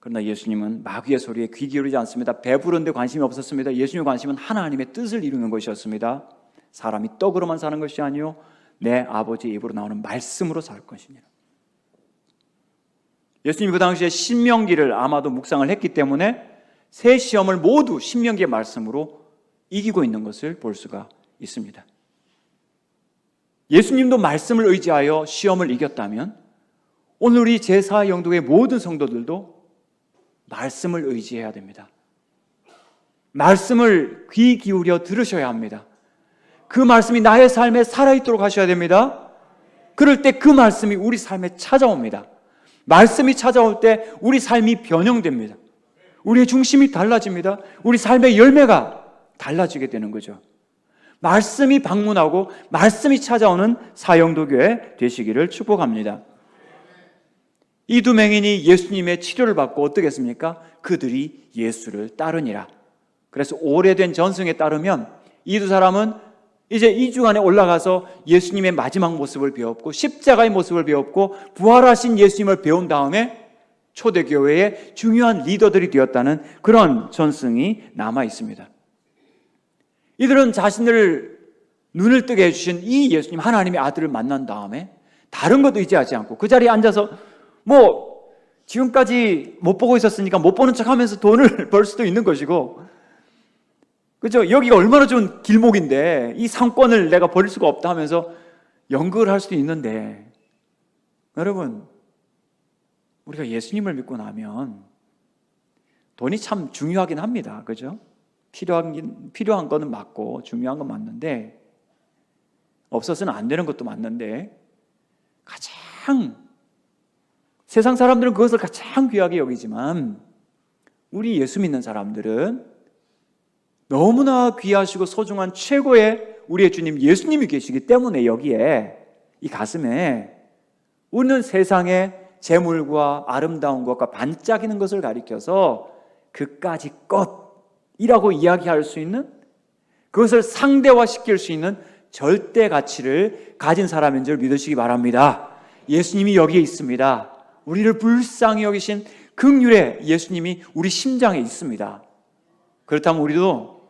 그러나 예수님은 마귀의 소리에 귀 기울이지 않습니다. 배부른데 관심이 없었습니다. 예수님의 관심은 하나님의 뜻을 이루는 것이었습니다. 사람이 떡으로만 사는 것이 아니요 내 아버지의 입으로 나오는 말씀으로 살 것이니라. 예수님이 그 당시에 신명기를 아마도 묵상을 했기 때문에 세 시험을 모두 신명기의 말씀으로 이기고 있는 것을 볼 수가 있습니다. 예수님도 말씀을 의지하여 시험을 이겼다면 오늘 우리 제4 영도의 모든 성도들도 말씀을 의지해야 됩니다. 말씀을 귀 기울여 들으셔야 합니다. 그 말씀이 나의 삶에 살아있도록 하셔야 됩니다. 그럴 때 그 말씀이 우리 삶에 찾아옵니다. 말씀이 찾아올 때 우리 삶이 변형됩니다. 우리의 중심이 달라집니다. 우리 삶의 열매가 달라지게 되는 거죠. 말씀이 방문하고 말씀이 찾아오는 사형도교회 되시기를 축복합니다. 이 두 맹인이 예수님의 치료를 받고 어떻게 했습니까? 그들이 예수를 따르니라. 그래서 오래된 전승에 따르면 이 두 사람은 이제 2주 안에 올라가서 예수님의 마지막 모습을 배웠고 십자가의 모습을 배웠고 부활하신 예수님을 배운 다음에 초대교회의 중요한 리더들이 되었다는 그런 전승이 남아 있습니다. 이들은 자신을 눈을 뜨게 해주신 이 예수님 하나님의 아들을 만난 다음에 다른 것도 의지하지 않고 그 자리에 앉아서 지금까지 못 보고 있었으니까 못 보는 척 하면서 돈을 벌 수도 있는 것이고, 그죠? 여기가 얼마나 좋은 길목인데 이 상권을 내가 버릴 수가 없다 하면서 연극을 할 수도 있는데, 여러분, 우리가 예수님을 믿고 나면 돈이 참 중요하긴 합니다. 그죠? 필요한 거는 맞고 중요한 건 맞는데, 없어서는 안 되는 것도 맞는데, 세상 사람들은 그것을 가장 귀하게 여기지만 우리 예수 믿는 사람들은 너무나 귀하시고 소중한 최고의 우리의 주님 예수님이 계시기 때문에 여기에 이 가슴에 우리는 세상의 재물과 아름다운 것과 반짝이는 것을 가리켜서 그까지 것이라고 이야기할 수 있는, 그것을 상대화시킬 수 있는 절대 가치를 가진 사람인 줄 믿으시기 바랍니다. 예수님이 여기에 있습니다. 우리를 불쌍히 여기신 긍휼의 예수님이 우리 심장에 있습니다. 그렇다면 우리도,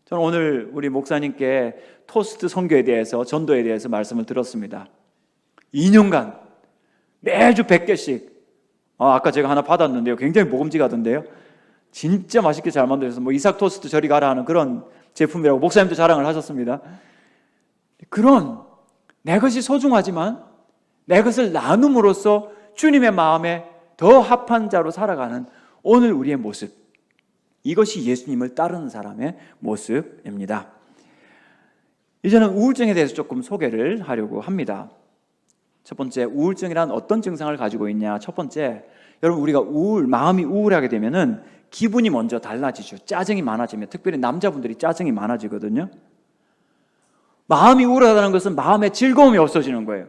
저는 오늘 우리 목사님께 토스트 선교에 대해서, 전도에 대해서 말씀을 들었습니다. 2년간 매주 100개씩, 아까 제가 하나 받았는데요, 굉장히 먹음직하던데요. 진짜 맛있게 잘 만들어서 뭐 이삭 토스트 저리 가라 하는 그런 제품이라고 목사님도 자랑을 하셨습니다. 그런 내 것이 소중하지만 내 것을 나눔으로써 주님의 마음에 더 합한 자로 살아가는 오늘 우리의 모습, 이것이 예수님을 따르는 사람의 모습입니다. 이제는 우울증에 대해서 조금 소개를 하려고 합니다. 첫 번째, 우울증이란 어떤 증상을 가지고 있냐? 첫 번째, 여러분, 우리가 마음이 우울하게 되면은 기분이 먼저 달라지죠. 짜증이 많아지면, 특별히 남자분들이 짜증이 많아지거든요. 마음이 우울하다는 것은 마음에 즐거움이 없어지는 거예요.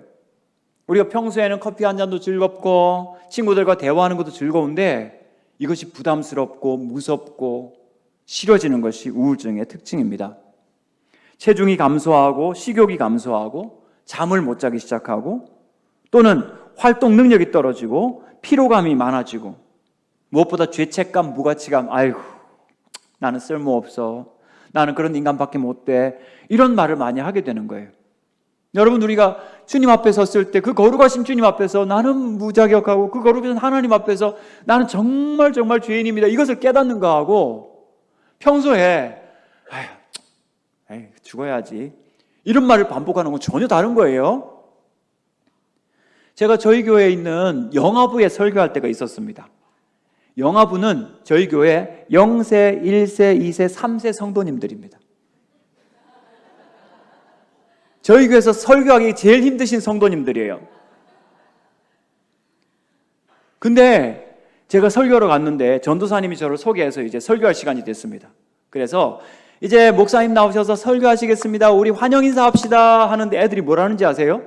우리가 평소에는 커피 한 잔도 즐겁고 친구들과 대화하는 것도 즐거운데 이것이 부담스럽고 무섭고 싫어지는 것이 우울증의 특징입니다. 체중이 감소하고 식욕이 감소하고 잠을 못 자기 시작하고 또는 활동 능력이 떨어지고 피로감이 많아지고 무엇보다 죄책감, 무가치감, 아이고 나는 쓸모없어, 나는 그런 인간밖에 못 돼, 이런 말을 많이 하게 되는 거예요. 여러분, 우리가 주님 앞에 섰을 때 그 거룩하신 주님 앞에서 나는 무자격하고 그 거룩하신 하나님 앞에서 나는 정말 정말 죄인입니다, 이것을 깨닫는 거하고 평소에 아휴 죽어야지 이런 말을 반복하는 건 전혀 다른 거예요. 제가 저희 교회에 있는 영아부에 설교할 때가 있었습니다. 영아부는 저희 교회 0세, 1세, 2세, 3세 성도님들입니다. 저희 교회에서 설교하기 제일 힘드신 성도님들이에요. 근데 제가 설교하러 갔는데 전도사님이 저를 소개해서 이제 설교할 시간이 됐습니다. 그래서 이제 목사님 나오셔서 설교하시겠습니다, 우리 환영 인사합시다 하는데 애들이 뭐라는지 아세요?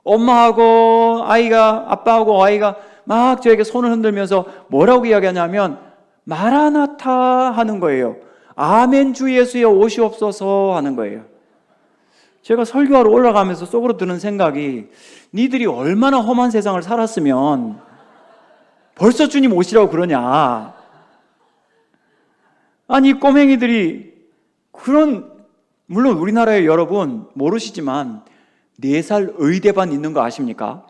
엄마하고 아이가, 아빠하고 아이가 막 저에게 손을 흔들면서 뭐라고 이야기하냐면 마라나타 하는 거예요. 아멘 주 예수여 오시옵소서 하는 거예요. 제가 설교하러 올라가면서 속으로 드는 생각이, 니들이 얼마나 험한 세상을 살았으면 벌써 주님 오시라고 그러냐. 아니 꼬맹이들이 그런, 물론 우리나라에 여러분 모르시지만 4살 의대반 있는 거 아십니까?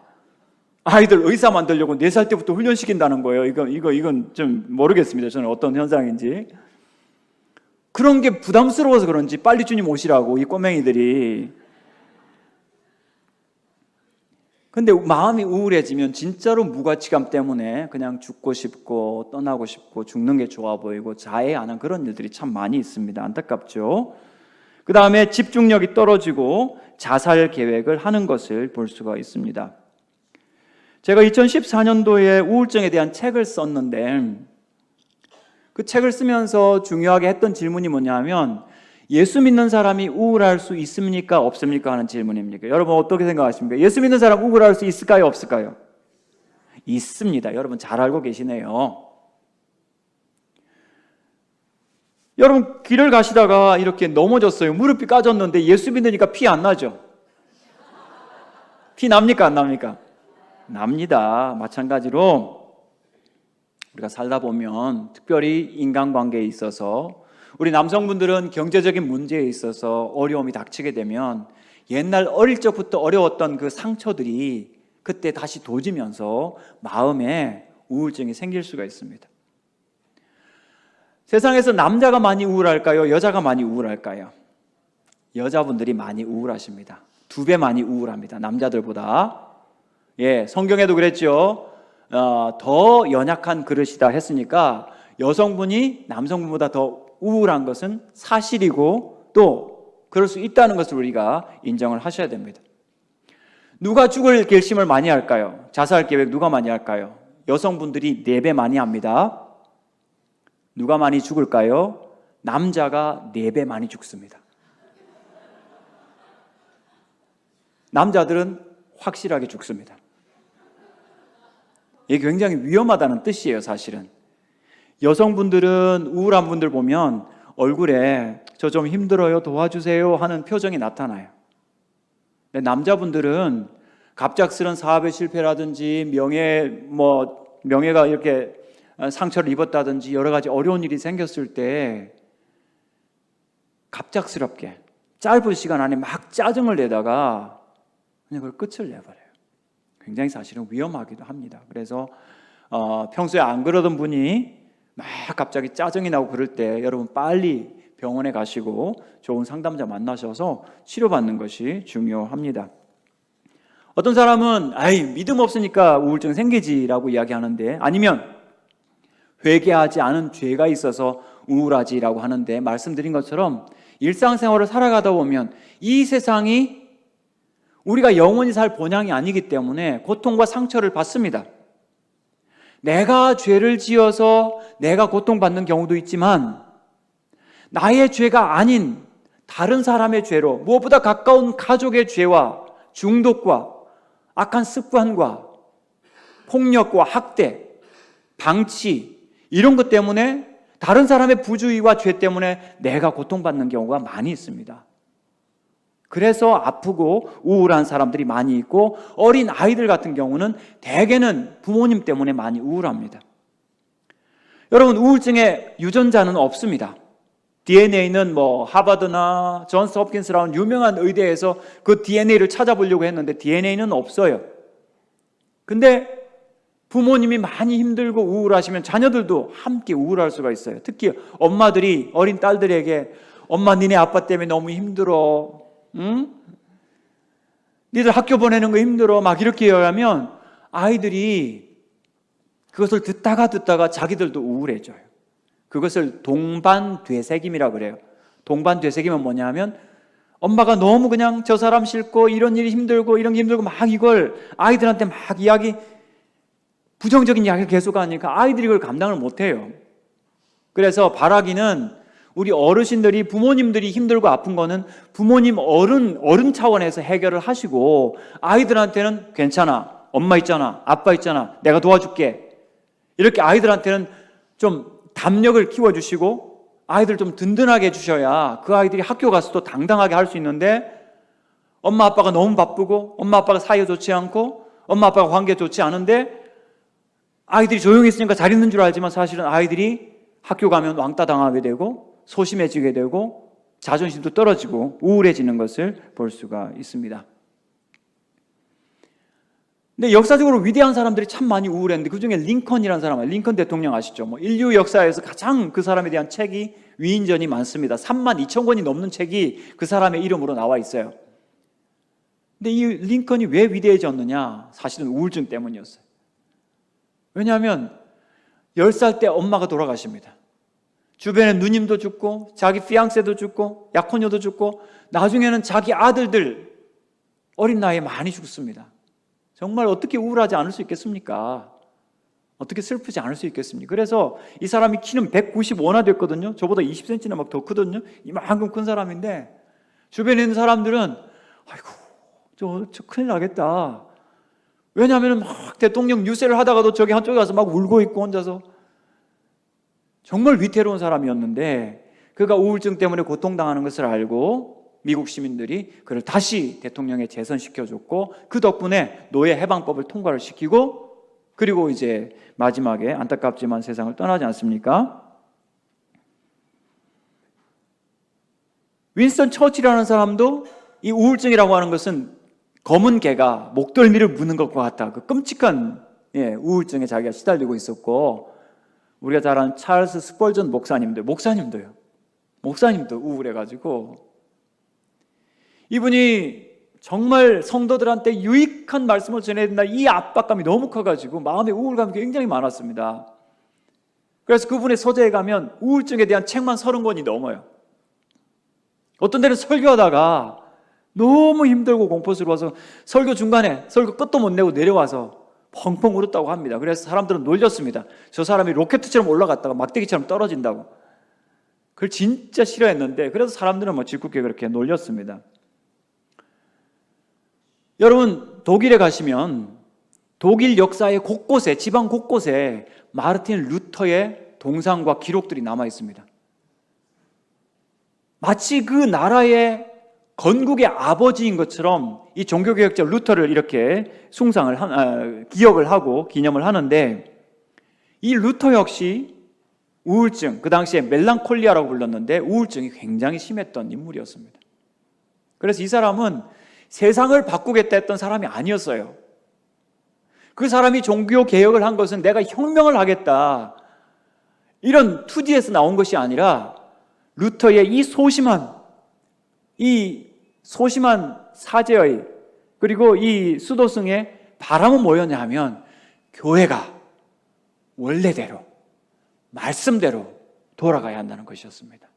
아이들 의사 만들려고 4살 때부터 훈련시킨다는 거예요. 이건 좀 모르겠습니다. 저는 어떤 현상인지. 그런 게 부담스러워서 그런지 빨리 주님 오시라고 이 꼬맹이들이. 근데 마음이 우울해지면 진짜로 무가치감 때문에 그냥 죽고 싶고 떠나고 싶고 죽는 게 좋아 보이고 자해 안 한 그런 일들이 참 많이 있습니다. 안타깝죠. 그 다음에 집중력이 떨어지고 자살 계획을 하는 것을 볼 수가 있습니다. 제가 2014년도에 우울증에 대한 책을 썼는데 그 책을 쓰면서 중요하게 했던 질문이 뭐냐면, 예수 믿는 사람이 우울할 수 있습니까? 없습니까? 하는 질문입니다. 여러분 어떻게 생각하십니까? 예수 믿는 사람 우울할 수 있을까요? 없을까요? 있습니다. 여러분 잘 알고 계시네요. 여러분 길을 가시다가 이렇게 넘어졌어요. 무릎이 까졌는데 예수 믿으니까 피 안 나죠? 피 납니까? 안 납니까? 납니다. 마찬가지로 우리가 살다 보면 특별히 인간관계에 있어서, 우리 남성분들은 경제적인 문제에 있어서 어려움이 닥치게 되면 옛날 어릴 적부터 어려웠던 그 상처들이 그때 다시 도지면서 마음에 우울증이 생길 수가 있습니다. 세상에서 남자가 많이 우울할까요? 여자가 많이 우울할까요? 여자분들이 많이 우울하십니다. 2배 많이 우울합니다. 남자들보다. 성경에도 그랬죠. 더 연약한 그릇이다 했으니까 여성분이 남성분보다 더 우울한 것은 사실이고 또 그럴 수 있다는 것을 우리가 인정을 하셔야 됩니다. 누가 죽을 결심을 많이 할까요? 자살 계획 누가 많이 할까요? 여성분들이 4배 많이 합니다. 누가 많이 죽을까요? 남자가 4배 많이 죽습니다. 남자들은 확실하게 죽습니다. 이게 굉장히 위험하다는 뜻이에요, 사실은. 여성분들은 우울한 분들 보면 얼굴에 저 좀 힘들어요, 도와주세요 하는 표정이 나타나요. 근데 남자분들은 갑작스런 사업의 실패라든지 명예가 이렇게 상처를 입었다든지 여러 가지 어려운 일이 생겼을 때 갑작스럽게 짧은 시간 안에 막 짜증을 내다가 그냥 그걸 끝을 내버려요. 굉장히 사실은 위험하기도 합니다. 그래서 평소에 안 그러던 분이 막 갑자기 짜증이 나고 그럴 때 여러분 빨리 병원에 가시고 좋은 상담자 만나셔서 치료받는 것이 중요합니다. 어떤 사람은 믿음 없으니까 우울증 생기지라고 이야기하는데, 아니면 회개하지 않은 죄가 있어서 우울하지라고 하는데, 말씀드린 것처럼 일상생활을 살아가다 보면 이 세상이 우리가 영원히 살 본향이 아니기 때문에 고통과 상처를 받습니다. 내가 죄를 지어서 내가 고통받는 경우도 있지만 나의 죄가 아닌 다른 사람의 죄로, 무엇보다 가까운 가족의 죄와 중독과 악한 습관과 폭력과 학대, 방치 이런 것 때문에, 다른 사람의 부주의와 죄 때문에 내가 고통받는 경우가 많이 있습니다. 그래서 아프고 우울한 사람들이 많이 있고, 어린 아이들 같은 경우는 대개는 부모님 때문에 많이 우울합니다. 여러분, 우울증의 유전자는 없습니다. DNA는 하버드나 존스 홉킨스라는 유명한 의대에서 그 DNA를 찾아보려고 했는데 DNA는 없어요. 근데 부모님이 많이 힘들고 우울하시면 자녀들도 함께 우울할 수가 있어요. 특히 엄마들이 어린 딸들에게 엄마 니네 아빠 때문에 너무 힘들어, 응? 니들 학교 보내는 거 힘들어 막 이렇게 얘기하면 아이들이 그것을 듣다가 자기들도 우울해져요. 그것을 동반되새김이라고 그래요. 동반되새김은 뭐냐 하면 엄마가 너무 그냥 저 사람 싫고 이런 일이 힘들고 이런 게 힘들고 막 이걸 아이들한테 막 부정적인 이야기를 계속 하니까 아이들이 그걸 감당을 못해요. 그래서 바라기는 우리 어르신들이, 부모님들이 힘들고 아픈 거는 부모님 어른 차원에서 해결을 하시고, 아이들한테는 괜찮아, 엄마 있잖아, 아빠 있잖아, 내가 도와줄게, 이렇게 아이들한테는 좀 담력을 키워주시고 아이들 좀 든든하게 해주셔야 그 아이들이 학교 가서도 당당하게 할 수 있는데, 엄마 아빠가 너무 바쁘고 엄마 아빠가 사이가 좋지 않고 엄마 아빠가 관계가 좋지 않은데 아이들이 조용히 있으니까 잘 있는 줄 알지만 사실은 아이들이 학교 가면 왕따 당하게 되고 소심해지게 되고 자존심도 떨어지고 우울해지는 것을 볼 수가 있습니다. 근데 역사적으로 위대한 사람들이 참 많이 우울했는데 그중에 링컨이라는 사람, 링컨 대통령 아시죠? 인류 역사에서 가장 그 사람에 대한 책이, 위인전이 많습니다. 32,000권이 넘는 책이 그 사람의 이름으로 나와 있어요. 근데 이 링컨이 왜 위대해졌느냐? 사실은 우울증 때문이었어요. 왜냐하면 10살 때 엄마가 돌아가십니다. 주변에 누님도 죽고 자기 피앙세도 죽고 약혼녀도 죽고 나중에는 자기 아들들 어린 나이에 많이 죽습니다. 정말 어떻게 우울하지 않을 수 있겠습니까? 어떻게 슬프지 않을 수 있겠습니까? 그래서 이 사람이 키는 195나 됐거든요. 저보다 20cm나 막 더 크거든요. 이만큼 큰 사람인데 주변에 있는 사람들은 아이고 저 큰일 나겠다. 왜냐하면 막 대통령 유세를 하다가도 저기 한쪽에 가서 막 울고 있고 혼자서 정말 위태로운 사람이었는데, 그가 우울증 때문에 고통당하는 것을 알고 미국 시민들이 그를 다시 대통령에 재선시켜줬고 그 덕분에 노예 해방법을 통과를 시키고, 그리고 이제 마지막에 안타깝지만 세상을 떠나지 않습니까? 윈스턴 처칠이라는 사람도 이 우울증이라고 하는 것은 검은 개가 목덜미를 무는 것과 같다, 그 끔찍한 우울증에 자기가 시달리고 있었고, 우리가 잘 아는 찰스 스펄전 목사님도요. 목사님도 우울해가지고 이분이 정말 성도들한테 유익한 말씀을 전해야 된다, 이 압박감이 너무 커가지고 마음의 우울감이 굉장히 많았습니다. 그래서 그분의 서재에 가면 우울증에 대한 책만 30권이 넘어요. 어떤 때는 설교하다가 너무 힘들고 공포스러워서 설교 중간에 설교 끝도 못 내고 내려와서 펑펑 울었다고 합니다. 그래서 사람들은 놀렸습니다. 저 사람이 로켓처럼 올라갔다가 막대기처럼 떨어진다고. 그걸 진짜 싫어했는데 그래서 사람들은 짓궂게 그렇게 놀렸습니다. 여러분, 독일에 가시면 독일 역사의 곳곳에, 지방 곳곳에 마르틴 루터의 동상과 기록들이 남아 있습니다. 마치 그 나라의 건국의 아버지인 것처럼 이 종교개혁자 루터를 이렇게 기억을 하고 기념을 하는데, 이 루터 역시 우울증, 그 당시에 멜랑콜리아라고 불렀는데 우울증이 굉장히 심했던 인물이었습니다. 그래서 이 사람은 세상을 바꾸겠다 했던 사람이 아니었어요. 그 사람이 종교 개혁을 한 것은 내가 혁명을 하겠다, 이런 투지에서 나온 것이 아니라 루터의 이 소심한 사제의, 그리고 이 수도승의 바람은 뭐였냐면 교회가 원래대로 말씀대로 돌아가야 한다는 것이었습니다.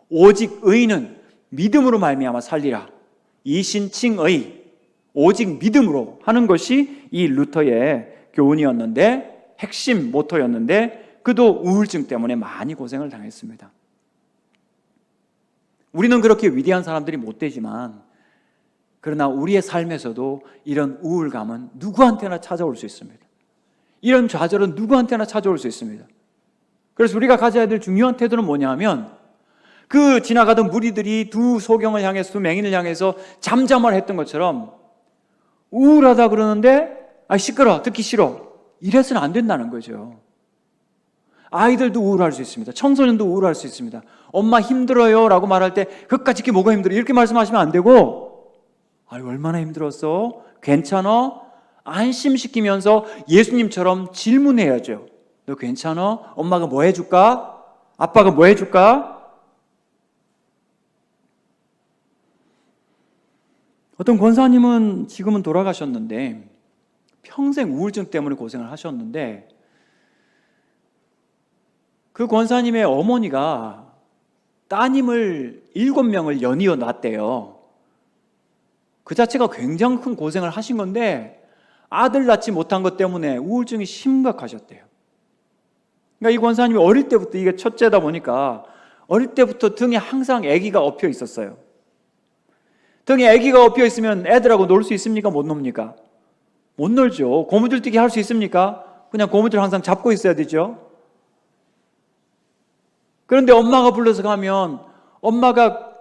오직 의인은 믿음으로 말미암아 살리라. 이신칭의, 오직 믿음으로 하는 것이 이 루터의 교훈이었는데, 핵심 모토였는데, 그도 우울증 때문에 많이 고생을 당했습니다. 우리는 그렇게 위대한 사람들이 못 되지만, 그러나 우리의 삶에서도 이런 우울감은 누구한테나 찾아올 수 있습니다. 이런 좌절은 누구한테나 찾아올 수 있습니다. 그래서 우리가 가져야 될 중요한 태도는 뭐냐면, 그 지나가던 무리들이 두 소경을 향해서, 두 맹인을 향해서 잠잠을 했던 것처럼 우울하다 그러는데 시끄러, 듣기 싫어, 이래서는 안 된다는 거죠. 아이들도 우울할 수 있습니다. 청소년도 우울할 수 있습니다. 엄마 힘들어요 라고 말할 때 그까짓 게 뭐가 힘들어, 이렇게 말씀하시면 안 되고, 아유 얼마나 힘들었어? 괜찮아? 안심시키면서 예수님처럼 질문해야죠. 너 괜찮아? 엄마가 뭐 해줄까? 아빠가 뭐 해줄까? 어떤 권사님은 지금은 돌아가셨는데 평생 우울증 때문에 고생을 하셨는데, 그 권사님의 어머니가 따님을 7명을 연이어 낳았대요. 그 자체가 굉장히 큰 고생을 하신 건데 아들 낳지 못한 것 때문에 우울증이 심각하셨대요. 그러니까 이 권사님이 어릴 때부터, 이게 첫째다 보니까 어릴 때부터 등에 항상 아기가 엎여 있었어요. 등에 아기가 엎여 있으면 애들하고 놀 수 있습니까? 못 놉니까? 못 놀죠. 고무줄뛰기 할 수 있습니까? 그냥 고무줄 항상 잡고 있어야 되죠. 그런데 엄마가 불러서 가면 엄마가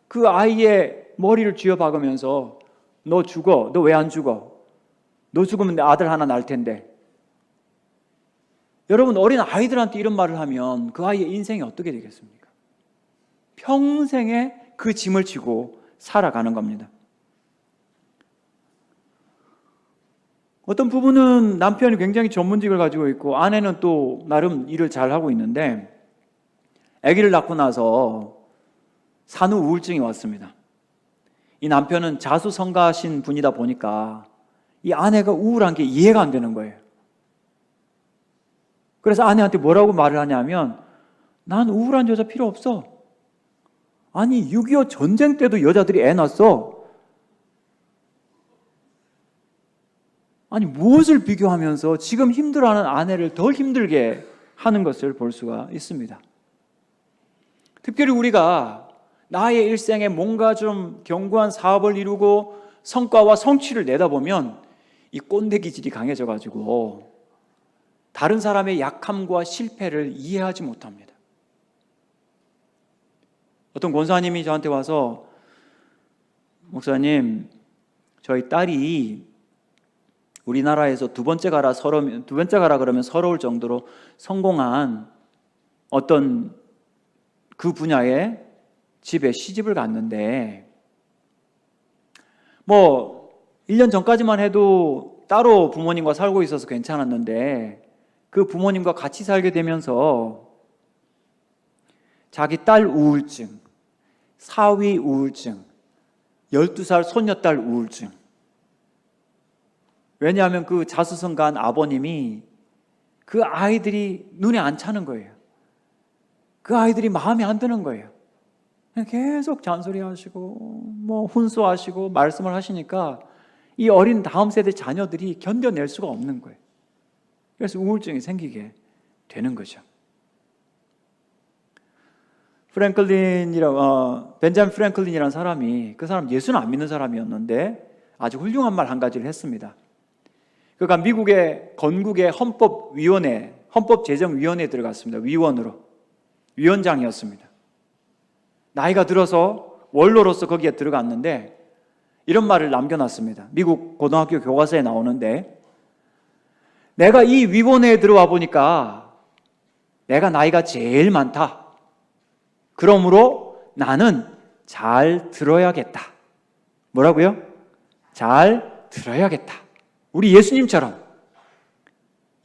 그 아이의 머리를 쥐어박으면서 너 죽어, 너 왜 안 죽어? 너 죽으면 내 아들 하나 낳을 텐데. 여러분, 어린 아이들한테 이런 말을 하면 그 아이의 인생이 어떻게 되겠습니까? 평생에 그 짐을 지고 살아가는 겁니다. 어떤 부부는 남편이 굉장히 전문직을 가지고 있고 아내는 또 나름 일을 잘하고 있는데 아기를 낳고 나서 산후 우울증이 왔습니다. 이 남편은 자수성가하신 분이다 보니까 이 아내가 우울한 게 이해가 안 되는 거예요. 그래서 아내한테 뭐라고 말을 하냐면, 난 우울한 여자 필요 없어. 아니 6.25 전쟁 때도 여자들이 애 낳았어. 아니 무엇을 비교하면서 지금 힘들어하는 아내를 더 힘들게 하는 것을 볼 수가 있습니다. 특별히 우리가 나의 일생에 뭔가 좀 견고한 사업을 이루고 성과와 성취를 내다보면 이 꼰대 기질이 강해져가지고 다른 사람의 약함과 실패를 이해하지 못합니다. 어떤 권사님이 저한테 와서, 목사님, 저희 딸이 우리나라에서 두 번째 가라 그러면 서러울 정도로 성공한 어떤 그 분야의 집에 시집을 갔는데, 1년 전까지만 해도 따로 부모님과 살고 있어서 괜찮았는데 그 부모님과 같이 살게 되면서 자기 딸 우울증, 사위 우울증, 12살 손녀딸 우울증. 왜냐하면 그 자수성가한 아버님이 그 아이들이 눈에 안 차는 거예요. 그 아이들이 마음에 안 드는 거예요. 계속 잔소리하시고 훈수하시고 말씀을 하시니까 이 어린 다음 세대 자녀들이 견뎌낼 수가 없는 거예요. 그래서 우울증이 생기게 되는 거죠. 벤자민 프랭클린이라는 사람이, 그 사람 예수는 안 믿는 사람이었는데 아주 훌륭한 말 한 가지를 했습니다. 그가 미국의 건국의 헌법제정위원회에 들어갔습니다. 위원장이었습니다. 나이가 들어서 원로로서 거기에 들어갔는데 이런 말을 남겨놨습니다. 미국 고등학교 교과서에 나오는데, 내가 이 위원회에 들어와 보니까 내가 나이가 제일 많다. 그러므로 나는 잘 들어야겠다. 뭐라고요? 잘 들어야겠다. 우리 예수님처럼.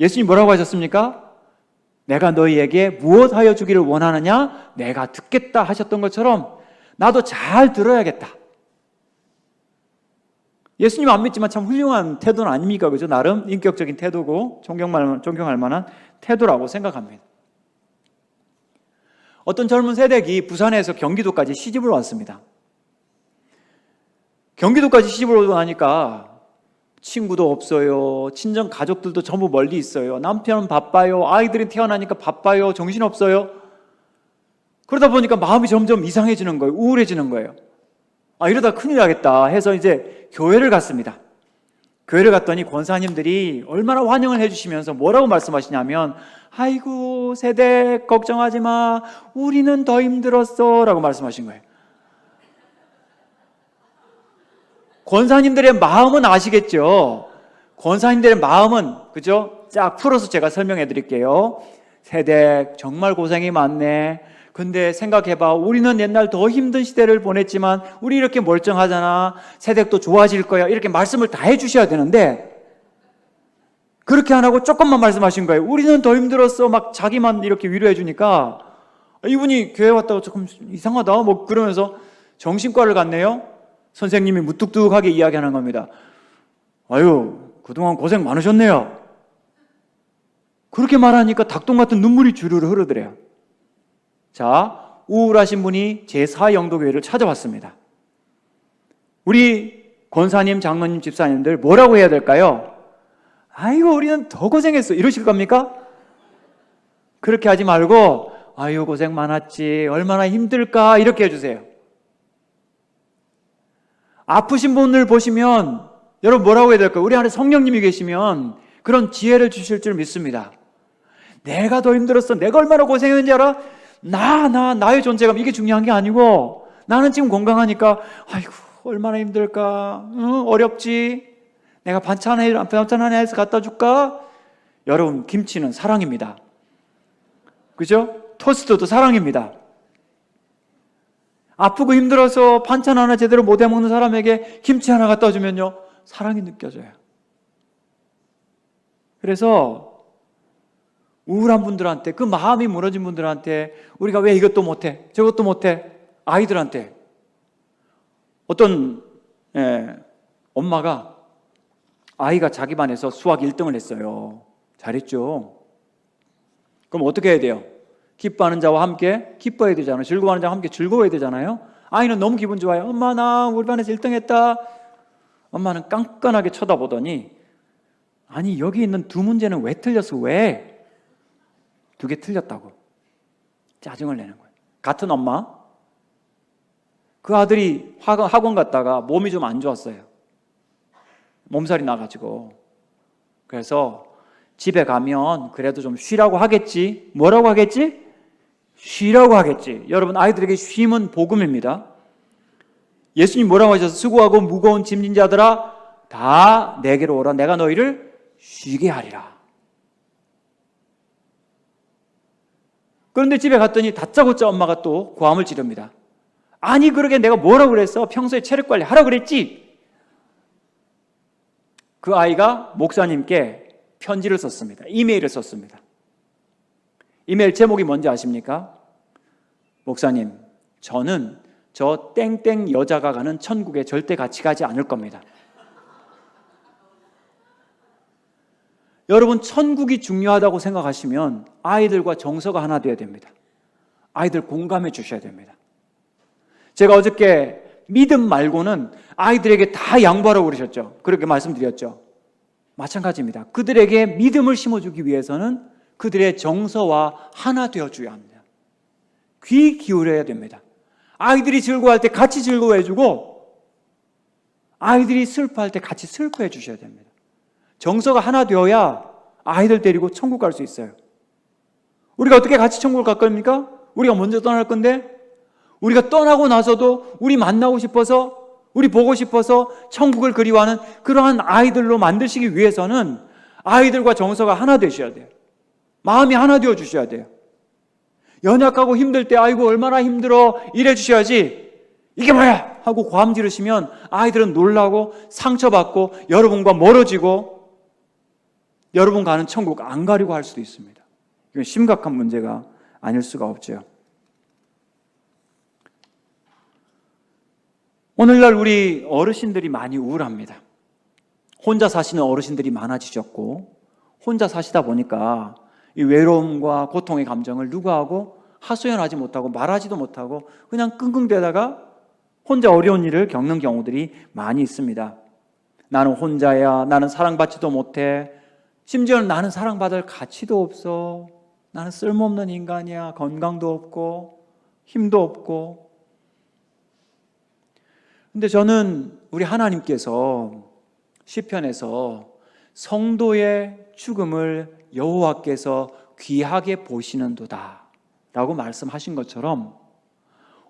예수님 뭐라고 하셨습니까? 내가 너희에게 무엇하여 주기를 원하느냐? 내가 듣겠다 하셨던 것처럼 나도 잘 들어야겠다. 예수님 안 믿지만 참 훌륭한 태도는 아닙니까? 그죠? 나름 인격적인 태도고 존경할 만한 태도라고 생각합니다. 어떤 젊은 세대기 부산에서 경기도까지 시집을 왔습니다. 경기도까지 시집을 오고 나니까 친구도 없어요. 친정 가족들도 전부 멀리 있어요. 남편은 바빠요. 아이들이 태어나니까 바빠요. 정신없어요. 그러다 보니까 마음이 점점 이상해지는 거예요. 우울해지는 거예요. 이러다 큰일 나겠다 해서 이제 교회를 갔습니다. 교회를 갔더니 권사님들이 얼마나 환영을 해주시면서 뭐라고 말씀하시냐면, 아이고 세대 걱정하지 마. 우리는 더 힘들었어 라고 말씀하신 거예요. 권사님들의 마음은 아시겠죠? 권사님들의 마음은, 그죠? 쫙 풀어서 제가 설명해 드릴게요. 세대 정말 고생이 많네. 근데 생각해봐. 우리는 옛날 더 힘든 시대를 보냈지만 우리 이렇게 멀쩡하잖아. 세대도 좋아질 거야. 이렇게 말씀을 다 해주셔야 되는데 그렇게 안 하고 조금만 말씀하신 거예요. 우리는 더 힘들었어. 막 자기만 이렇게 위로해 주니까 이분이 교회 왔다고 조금 이상하다 뭐 그러면서 정신과를 갔네요. 선생님이 무뚝뚝하게 이야기하는 겁니다. 아유, 그동안 고생 많으셨네요. 그렇게 말하니까 닭똥 같은 눈물이 주르르 흐르더래요. 자, 우울하신 분이 제4영도교회를 찾아왔습니다. 우리 권사님, 장로님, 집사님들 뭐라고 해야 될까요? 아이고 우리는 더 고생했어 이러실 겁니까? 그렇게 하지 말고 아유 고생 많았지 얼마나 힘들까 이렇게 해주세요. 아프신 분을 보시면 여러분 뭐라고 해야 될까요? 우리 안에 성령님이 계시면 그런 지혜를 주실 줄 믿습니다. 내가 더 힘들었어. 내가 얼마나 고생했는지 알아? 나의 존재감 이게 중요한 게 아니고 나는 지금 건강하니까 아이고 얼마나 힘들까? 어렵지? 내가 반찬 하나 해서 갖다 줄까? 여러분 김치는 사랑입니다. 그죠? 토스트도 사랑입니다. 아프고 힘들어서 반찬 하나 제대로 못 해먹는 사람에게 김치 하나 갖다 주면요 사랑이 느껴져요. 그래서 우울한 분들한테 그 마음이 무너진 분들한테 우리가 왜 이것도 못해 저것도 못해 아이들한테 어떤 엄마가 아이가 자기 반에서 수학 1등을 했어요. 잘했죠. 그럼 어떻게 해야 돼요? 기뻐하는 자와 함께 기뻐해야 되잖아요. 즐거워하는 자와 함께 즐거워야 되잖아요. 아이는 너무 기분 좋아요. 엄마 나 우리 반에서 1등 했다. 엄마는 깐깐하게 쳐다보더니 아니 여기 있는 두 문제는 왜 틀렸어? 왜? 2개 틀렸다고 짜증을 내는 거예요. 같은 엄마 그 아들이 학원 갔다가 몸이 좀 안 좋았어요. 몸살이 나가지고 그래서 집에 가면 그래도 좀 쉬라고 하겠지. 뭐라고 하겠지? 쉬라고 하겠지. 여러분 아이들에게 쉼은 복음입니다. 예수님 뭐라고 하셔서 수고하고 무거운 짐진 자들아 다 내게로 오라 내가 너희를 쉬게 하리라. 그런데 집에 갔더니 다짜고짜 엄마가 또 고함을 지릅니다. 아니 그러게 내가 뭐라고 그랬어? 평소에 체력 관리 하라고 그랬지? 그 아이가 목사님께 편지를 썼습니다. 이메일을 썼습니다. 이메일 제목이 뭔지 아십니까? 목사님, 저는 저 땡땡 여자가 가는 천국에 절대 같이 가지 않을 겁니다. 여러분 천국이 중요하다고 생각하시면 아이들과 정서가 하나 되어야 됩니다. 아이들 공감해 주셔야 됩니다. 제가 어저께 믿음 말고는 아이들에게 다 양보하라고 그러셨죠. 그렇게 말씀드렸죠. 마찬가지입니다. 그들에게 믿음을 심어주기 위해서는 그들의 정서와 하나 되어줘야 합니다. 귀 기울여야 됩니다. 아이들이 즐거워할 때 같이 즐거워해주고 아이들이 슬퍼할 때 같이 슬퍼해 주셔야 됩니다. 정서가 하나 되어야 아이들 데리고 천국 갈 수 있어요. 우리가 어떻게 같이 천국을 갈 겁니까? 우리가 먼저 떠날 건데 우리가 떠나고 나서도 우리 만나고 싶어서 우리 보고 싶어서 천국을 그리워하는 그러한 아이들로 만드시기 위해서는 아이들과 정서가 하나 되셔야 돼요. 마음이 하나 되어 주셔야 돼요. 연약하고 힘들 때 아이고 얼마나 힘들어 이래 주셔야지, 이게 뭐야 하고 고함 지르시면 아이들은 놀라고 상처받고 여러분과 멀어지고 여러분 가는 천국 안 가려고 할 수도 있습니다. 이건 심각한 문제가 아닐 수가 없죠. 오늘날 우리 어르신들이 많이 우울합니다. 혼자 사시는 어르신들이 많아지셨고, 혼자 사시다 보니까 이 외로움과 고통의 감정을 누구하고 하소연하지 못하고 말하지도 못하고 그냥 끙끙대다가 혼자 어려운 일을 겪는 경우들이 많이 있습니다. 나는 혼자야, 나는 사랑받지도 못해, 심지어는 나는 사랑받을 가치도 없어, 나는 쓸모없는 인간이야, 건강도 없고 힘도 없고. 근데 저는 우리 하나님께서 시편에서 성도의 죽음을 여호와께서 귀하게 보시는도다 라고 말씀하신 것처럼,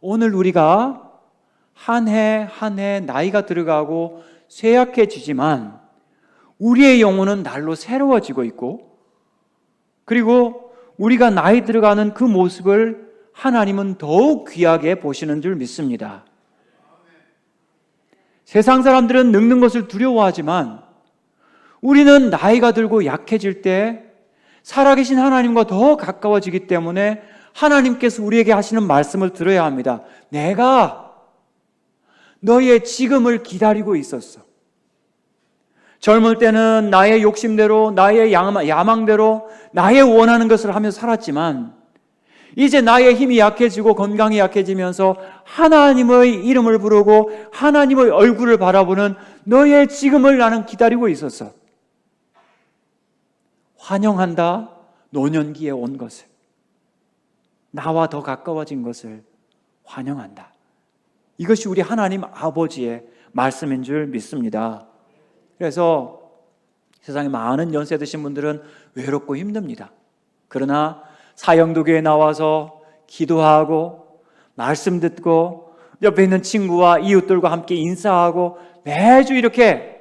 오늘 우리가 한 해 한 해 나이가 들어가고 쇠약해지지만 우리의 영혼은 날로 새로워지고 있고, 그리고 우리가 나이 들어가는 그 모습을 하나님은 더욱 귀하게 보시는 줄 믿습니다. 세상 사람들은 늙는 것을 두려워하지만 우리는 나이가 들고 약해질 때 살아계신 하나님과 더 가까워지기 때문에 하나님께서 우리에게 하시는 말씀을 들어야 합니다. 내가 너의 지금을 기다리고 있었어. 젊을 때는 나의 욕심대로, 나의 야망대로, 나의 원하는 것을 하며 살았지만 이제 나의 힘이 약해지고 건강이 약해지면서 하나님의 이름을 부르고 하나님의 얼굴을 바라보는 너의 지금을 나는 기다리고 있었어. 환영한다. 노년기에 온 것을, 나와 더 가까워진 것을 환영한다. 이것이 우리 하나님 아버지의 말씀인 줄 믿습니다. 그래서 세상에 많은 연세 드신 분들은 외롭고 힘듭니다. 그러나 사형도교에 나와서 기도하고 말씀 듣고 옆에 있는 친구와 이웃들과 함께 인사하고 매주 이렇게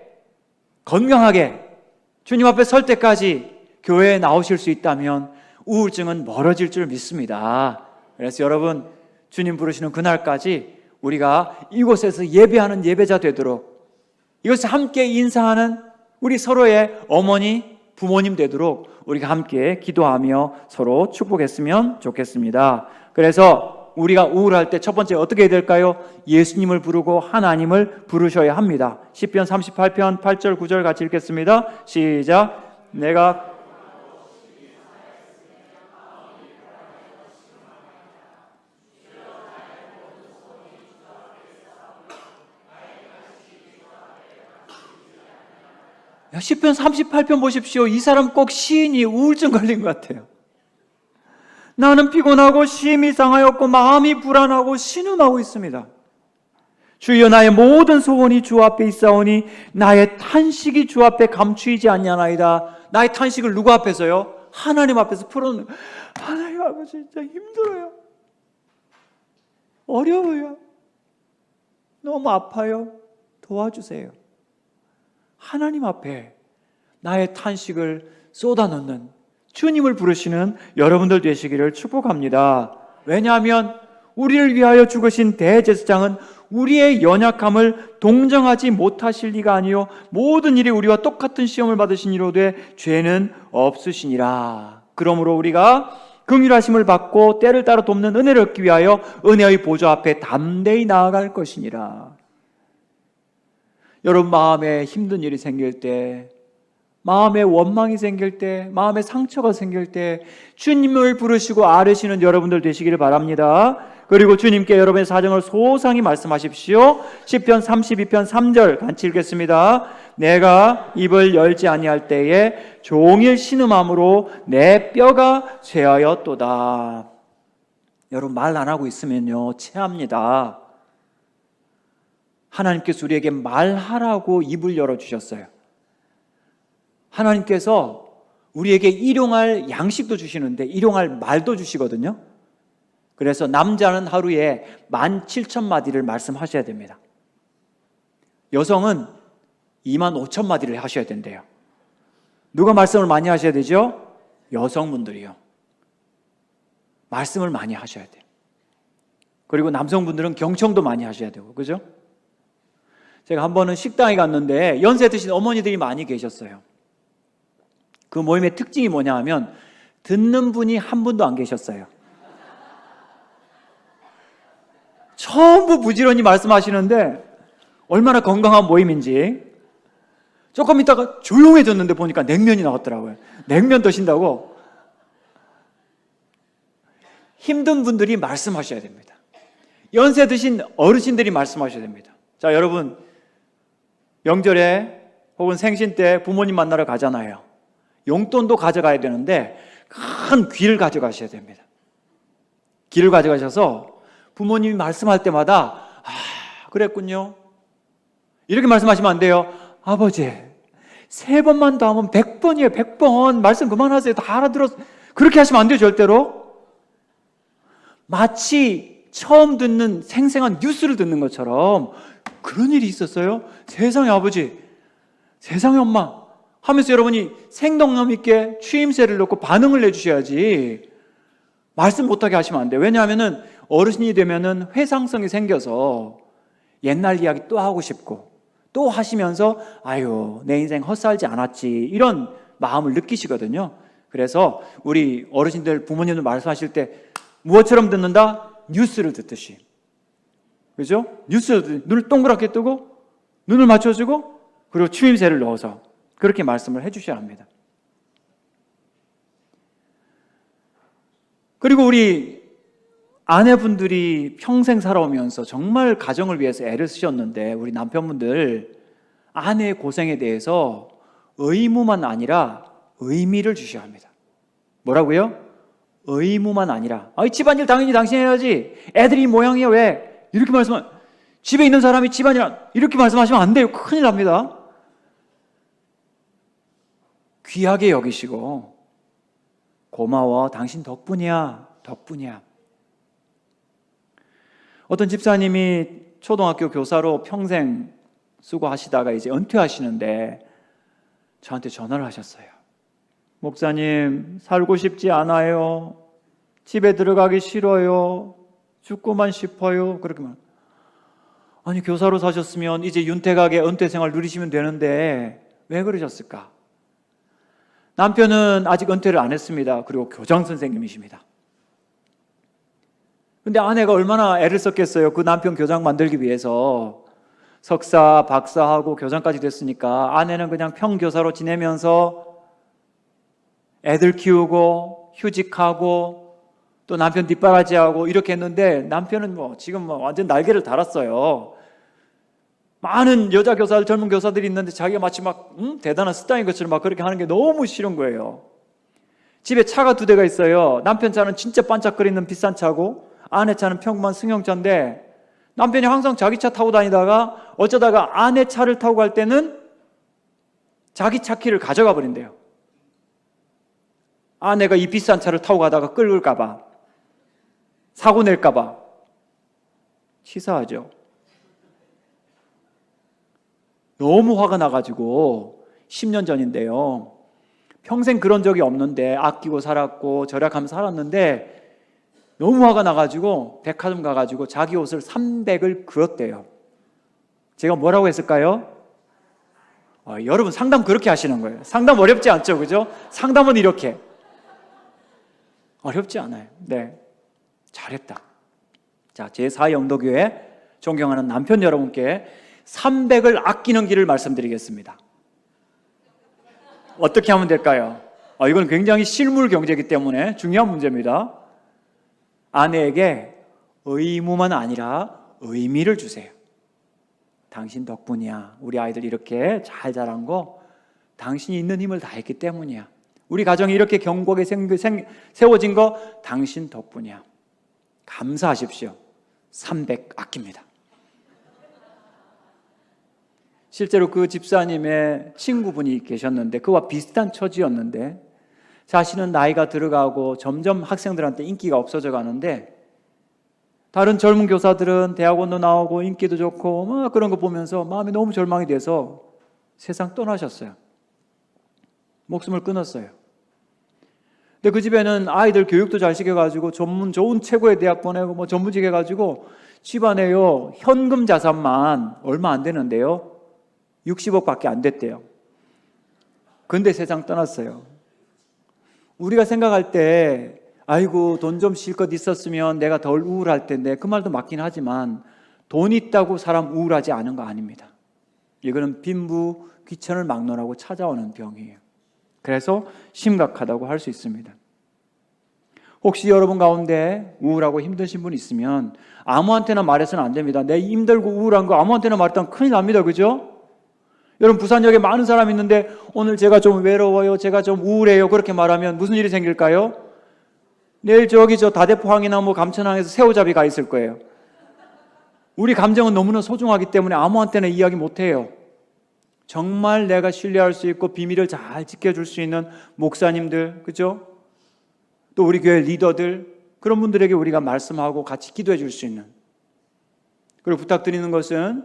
건강하게 주님 앞에 설 때까지 교회에 나오실 수 있다면 우울증은 멀어질 줄 믿습니다. 그래서 여러분, 주님 부르시는 그날까지 우리가 이곳에서 예배하는 예배자 되도록, 이것을 함께 인사하는 우리 서로의 어머니, 부모님 되도록 우리가 함께 기도하며 서로 축복했으면 좋겠습니다. 그래서 우리가 우울할 때 첫 번째 어떻게 해야 될까요? 예수님을 부르고 하나님을 부르셔야 합니다. 시편 38편 8절 9절 같이 읽겠습니다. 시작. 내가 시편 38편 보십시오. 이 사람 꼭 시인이 우울증 걸린 것 같아요. 나는 피곤하고 심히 상하였고 마음이 불안하고 신음하고 있습니다. 주여, 나의 모든 소원이 주 앞에 있사오니 나의 탄식이 주 앞에 감추이지 아니하나이다. 나의 탄식을 누구 앞에서요? 하나님 앞에서 풀어놓는. 하나님 아버지, 진짜 힘들어요. 어려워요. 너무 아파요. 도와주세요. 하나님 앞에 나의 탄식을 쏟아넣는 주님을 부르시는 여러분들 되시기를 축복합니다. 왜냐하면 우리를 위하여 죽으신 대제사장은 우리의 연약함을 동정하지 못하실 리가 아니요 모든 일이 우리와 똑같은 시험을 받으신 이로되 죄는 없으시니라. 그러므로 우리가 긍휼하심을 받고 때를 따라 돕는 은혜를 얻기 위하여 은혜의 보좌 앞에 담대히 나아갈 것이니라. 여러분, 마음에 힘든 일이 생길 때, 마음에 원망이 생길 때, 마음에 상처가 생길 때 주님을 부르시고 아뢰시는 여러분들 되시기를 바랍니다. 그리고 주님께 여러분의 사정을 소상히 말씀하십시오. 시편 32편 3절 같이 읽겠습니다. 내가 입을 열지 아니할 때에 종일 신음함으로 내 뼈가 쇠하였도다. 여러분, 말 안 하고 있으면요 체합니다. 하나님께서 우리에게 말하라고 입을 열어주셨어요. 하나님께서 우리에게 일용할 양식도 주시는데 일용할 말도 주시거든요. 그래서 남자는 하루에 17,000마디를 말씀하셔야 됩니다. 여성은 25,000마디를 하셔야 된대요. 누가 말씀을 많이 하셔야 되죠? 여성분들이요. 말씀을 많이 하셔야 돼요. 그리고 남성분들은 경청도 많이 하셔야 되고, 그죠? 제가 한 번은 식당에 갔는데 연세 드신 어머니들이 많이 계셨어요. 그 모임의 특징이 뭐냐 하면 듣는 분이 한 분도 안 계셨어요. 전부 부지런히 말씀하시는데 얼마나 건강한 모임인지. 조금 있다가 조용해졌는데 보니까 냉면이 나왔더라고요. 냉면 드신다고. 힘든 분들이 말씀하셔야 됩니다. 연세 드신 어르신들이 말씀하셔야 됩니다. 자, 여러분, 명절에 혹은 생신 때 부모님 만나러 가잖아요. 용돈도 가져가야 되는데 큰 귀를 가져가셔야 됩니다. 귀를 가져가셔서 부모님이 말씀할 때마다 그랬군요. 이렇게 말씀하시면 안 돼요. 아버지, 3번만 더 하면 100번이에요. 100번. 말씀 그만하세요. 다 알아들었어. 그렇게 하시면 안 돼요. 절대로. 마치 처음 듣는 생생한 뉴스를 듣는 것처럼 그런 일이 있었어요? 세상에 아버지, 세상에 엄마 하면서 여러분이 생동감 있게 추임새를 넣고 반응을 내주셔야지 말씀 못하게 하시면 안 돼요. 왜냐하면 어르신이 되면은 회상성이 생겨서 옛날 이야기 또 하고 싶고 또 하시면서 아유 내 인생 헛살지 않았지 이런 마음을 느끼시거든요. 그래서 우리 어르신들 부모님들 말씀하실 때 무엇처럼 듣는다? 뉴스를 듣듯이, 그죠? 뉴스를 듣듯이 눈을 동그랗게 뜨고 눈을 맞춰주고 그리고 추임새를 넣어서 그렇게 말씀을 해주셔야 합니다. 그리고 우리 아내분들이 평생 살아오면서 정말 가정을 위해서 애를 쓰셨는데 우리 남편분들 아내의 고생에 대해서 의무만 아니라 의미를 주셔야 합니다. 뭐라고요? 의무만 아니라 집안일 당연히 당신이 해야지 애들이 모양이야 왜? 이렇게 말씀하면 집에 있는 사람이 집안일 이렇게 말씀하시면 안 돼요. 큰일 납니다. 귀하게 여기시고 고마워 당신 덕분이야 덕분이야. 어떤 집사님이 초등학교 교사로 평생 수고하시다가 이제 은퇴하시는데 저한테 전화를 하셨어요. 목사님, 살고 싶지 않아요. 집에 들어가기 싫어요. 죽고만 싶어요. 그렇게 말. 아니, 교사로 사셨으면 이제 윤택하게 은퇴 생활 누리시면 되는데 왜 그러셨을까? 남편은 아직 은퇴를 안 했습니다. 그리고 교장 선생님이십니다. 근데 아내가 얼마나 애를 썼겠어요. 그 남편 교장 만들기 위해서. 석사, 박사하고 교장까지 됐으니까 아내는 그냥 평교사로 지내면서 애들 키우고 휴직하고 또 남편 뒷바라지하고 이렇게 했는데 남편은 지금 완전 날개를 달았어요. 많은 여자 교사들, 젊은 교사들이 있는데 자기가 마치 대단한 스타인 것처럼 막 그렇게 하는 게 너무 싫은 거예요. 집에 차가 2대가 있어요. 남편 차는 진짜 반짝거리는 비싼 차고 아내 차는 평범한 승용차인데 남편이 항상 자기 차 타고 다니다가 어쩌다가 아내 차를 타고 갈 때는 자기 차 키를 가져가 버린대요. 아내가 이 비싼 차를 타고 가다가 끌을까 봐, 사고 낼까 봐. 치사하죠. 너무 화가 나가지고 10년 전인데요. 평생 그런 적이 없는데 아끼고 살았고 절약하면서 살았는데 너무 화가 나가지고 백화점 가가지고 자기 옷을 300을 그었대요. 제가 뭐라고 했을까요? 여러분 상담 그렇게 하시는 거예요. 상담 어렵지 않죠, 그죠? 상담은 이렇게 어렵지 않아요. 네, 잘했다. 자, 제4영도교회 존경하는 남편 여러분께 300을 아끼는 길을 말씀드리겠습니다. 어떻게 하면 될까요? 이건 굉장히 실물 경제이기 때문에 중요한 문제입니다. 아내에게 의무만 아니라 의미를 주세요. 당신 덕분이야. 우리 아이들 이렇게 잘 자란 거 당신이 있는 힘을 다했기 때문이야. 우리 가정이 이렇게 견고하게 세워진 거 당신 덕분이야. 감사하십시오. 300 아낍니다. 실제로 그 집사님의 친구분이 계셨는데 그와 비슷한 처지였는데 자신은 나이가 들어가고 점점 학생들한테 인기가 없어져 가는데 다른 젊은 교사들은 대학원도 나오고 인기도 좋고 막 그런 거 보면서 마음이 너무 절망이 돼서 세상 떠나셨어요. 목숨을 끊었어요. 근데 그 집에는 아이들 교육도 잘 시켜가지고 좋은 최고의 대학 보내고 뭐 전무직 해가지고 집안에요 현금 자산만 얼마 안 되는데요 60억밖에 안 됐대요. 근데 세상 떠났어요. 우리가 생각할 때 아이고 돈 좀 실컷 있었으면 내가 덜 우울할 텐데, 그 말도 맞긴 하지만 돈 있다고 사람 우울하지 않은 거 아닙니다. 이거는 빈부 귀천을 막론하고 찾아오는 병이에요. 그래서 심각하다고 할 수 있습니다. 혹시 여러분 가운데 우울하고 힘드신 분 있으면 아무한테나 말해서는 안 됩니다. 내 힘들고 우울한 거 아무한테나 말했다면 큰일 납니다. 그죠? 여러분 부산역에 많은 사람이 있는데 오늘 제가 좀 외로워요, 제가 좀 우울해요, 그렇게 말하면 무슨 일이 생길까요? 내일 저기 저 다대포항이나 뭐 감천항에서 새우잡이 가 있을 거예요. 우리 감정은 너무나 소중하기 때문에 아무한테나 이야기 못해요. 정말 내가 신뢰할 수 있고 비밀을 잘 지켜줄 수 있는 목사님들, 그죠? 또 우리 교회 리더들, 그런 분들에게 우리가 말씀하고 같이 기도해 줄 수 있는. 그리고 부탁드리는 것은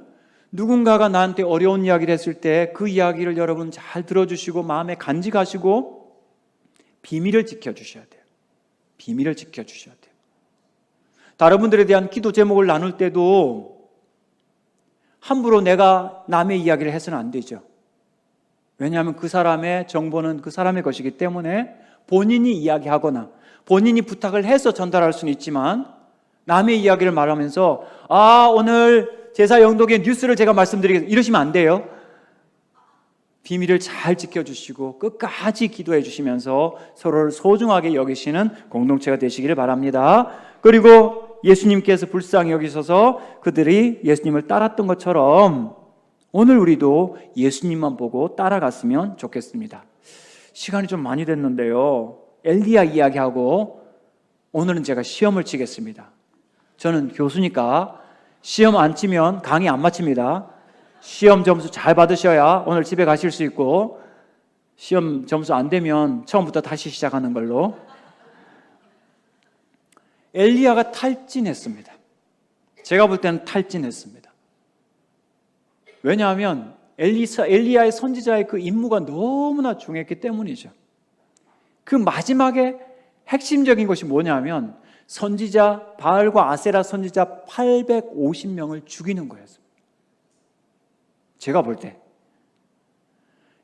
누군가가 나한테 어려운 이야기를 했을 때 그 이야기를 여러분 잘 들어주시고 마음에 간직하시고 비밀을 지켜주셔야 돼요. 비밀을 지켜주셔야 돼요. 다른 분들에 대한 기도 제목을 나눌 때도 함부로 내가 남의 이야기를 해서는 안 되죠. 왜냐하면 그 사람의 정보는 그 사람의 것이기 때문에 본인이 이야기하거나 본인이 부탁을 해서 전달할 수는 있지만 남의 이야기를 말하면서 오늘 제사 영독의 뉴스를 제가 말씀드리겠습니다 이러시면 안 돼요. 비밀을 잘 지켜주시고 끝까지 기도해 주시면서 서로를 소중하게 여기시는 공동체가 되시기를 바랍니다. 그리고 예수님께서 불쌍히 여기셔서 그들이 예수님을 따랐던 것처럼 오늘 우리도 예수님만 보고 따라갔으면 좋겠습니다. 시간이 좀 많이 됐는데요, 엘리야 이야기하고 오늘은 제가 시험을 치겠습니다. 저는 교수니까 시험 안 치면 강의 안 마칩니다. 시험 점수 잘 받으셔야 오늘 집에 가실 수 있고, 시험 점수 안 되면 처음부터 다시 시작하는 걸로. 엘리야가 탈진했습니다. 제가 볼 때는 탈진했습니다. 왜냐하면 엘리야의 선지자의 그 임무가 너무나 중요했기 때문이죠. 그 마지막에 핵심적인 것이 뭐냐면 선지자 바알과 아세라 선지자 850명을 죽이는 거였습니다. 제가 볼 때.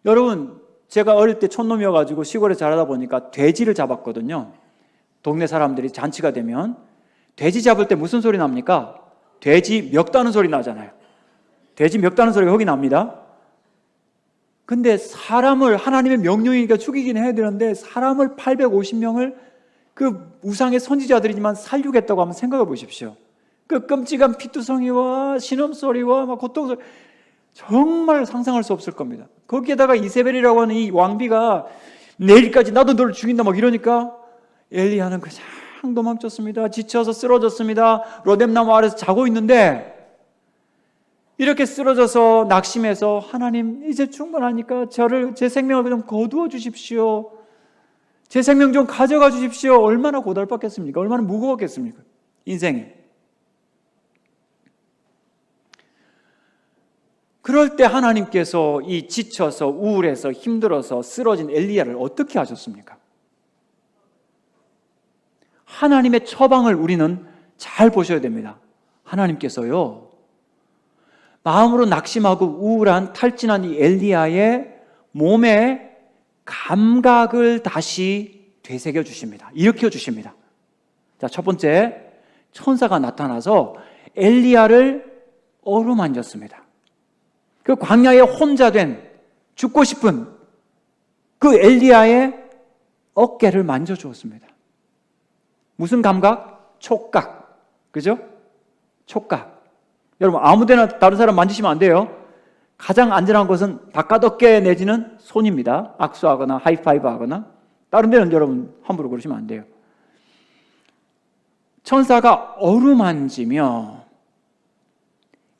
여러분, 제가 어릴 때 촌놈이어가지고 시골에 자라다 보니까 돼지를 잡았거든요. 동네 사람들이 잔치가 되면 돼지 잡을 때 무슨 소리 납니까? 돼지 멱다는 소리 나잖아요. 돼지 멱다는 소리가 거기 납니다. 근데 사람을, 하나님의 명령이니까 죽이긴 해야 되는데 사람을 850명을 그 우상의 선지자들이지만 살리겠다고 한번 생각해 보십시오. 그 끔찍한 피투성이와 신음소리와 막 고통소리, 정말 상상할 수 없을 겁니다. 거기에다가 이세벨이라고 하는 이 왕비가 내일까지 나도 너를 죽인다 막 이러니까 엘리야는 그냥 도망쳤습니다. 지쳐서 쓰러졌습니다. 로뎀나무 아래서 자고 있는데 이렇게 쓰러져서 낙심해서 하나님 이제 충분하니까 제 생명을 좀 거두어 주십시오. 제 생명 좀 가져가 주십시오. 얼마나 고달팠겠습니까? 얼마나 무거웠겠습니까? 인생이. 그럴 때 하나님께서 이 지쳐서 우울해서 힘들어서 쓰러진 엘리야를 어떻게 하셨습니까? 하나님의 처방을 우리는 잘 보셔야 됩니다. 하나님께서요, 마음으로 낙심하고 우울한 탈진한 이 엘리야의 몸에 감각을 다시 되새겨 주십니다. 일으켜 주십니다. 자, 첫 번째, 천사가 나타나서 엘리야를 어루만졌습니다. 그 광야에 혼자 된, 죽고 싶은 그 엘리야의 어깨를 만져주었습니다. 무슨 감각? 촉각. 그죠? 촉각. 여러분, 아무데나 다른 사람 만지시면 안 돼요. 가장 안전한 것은 바깥 어깨 내지는 손입니다. 악수하거나 하이파이브 하거나. 다른 데는 여러분 함부로 그러시면 안 돼요. 천사가 어루만지며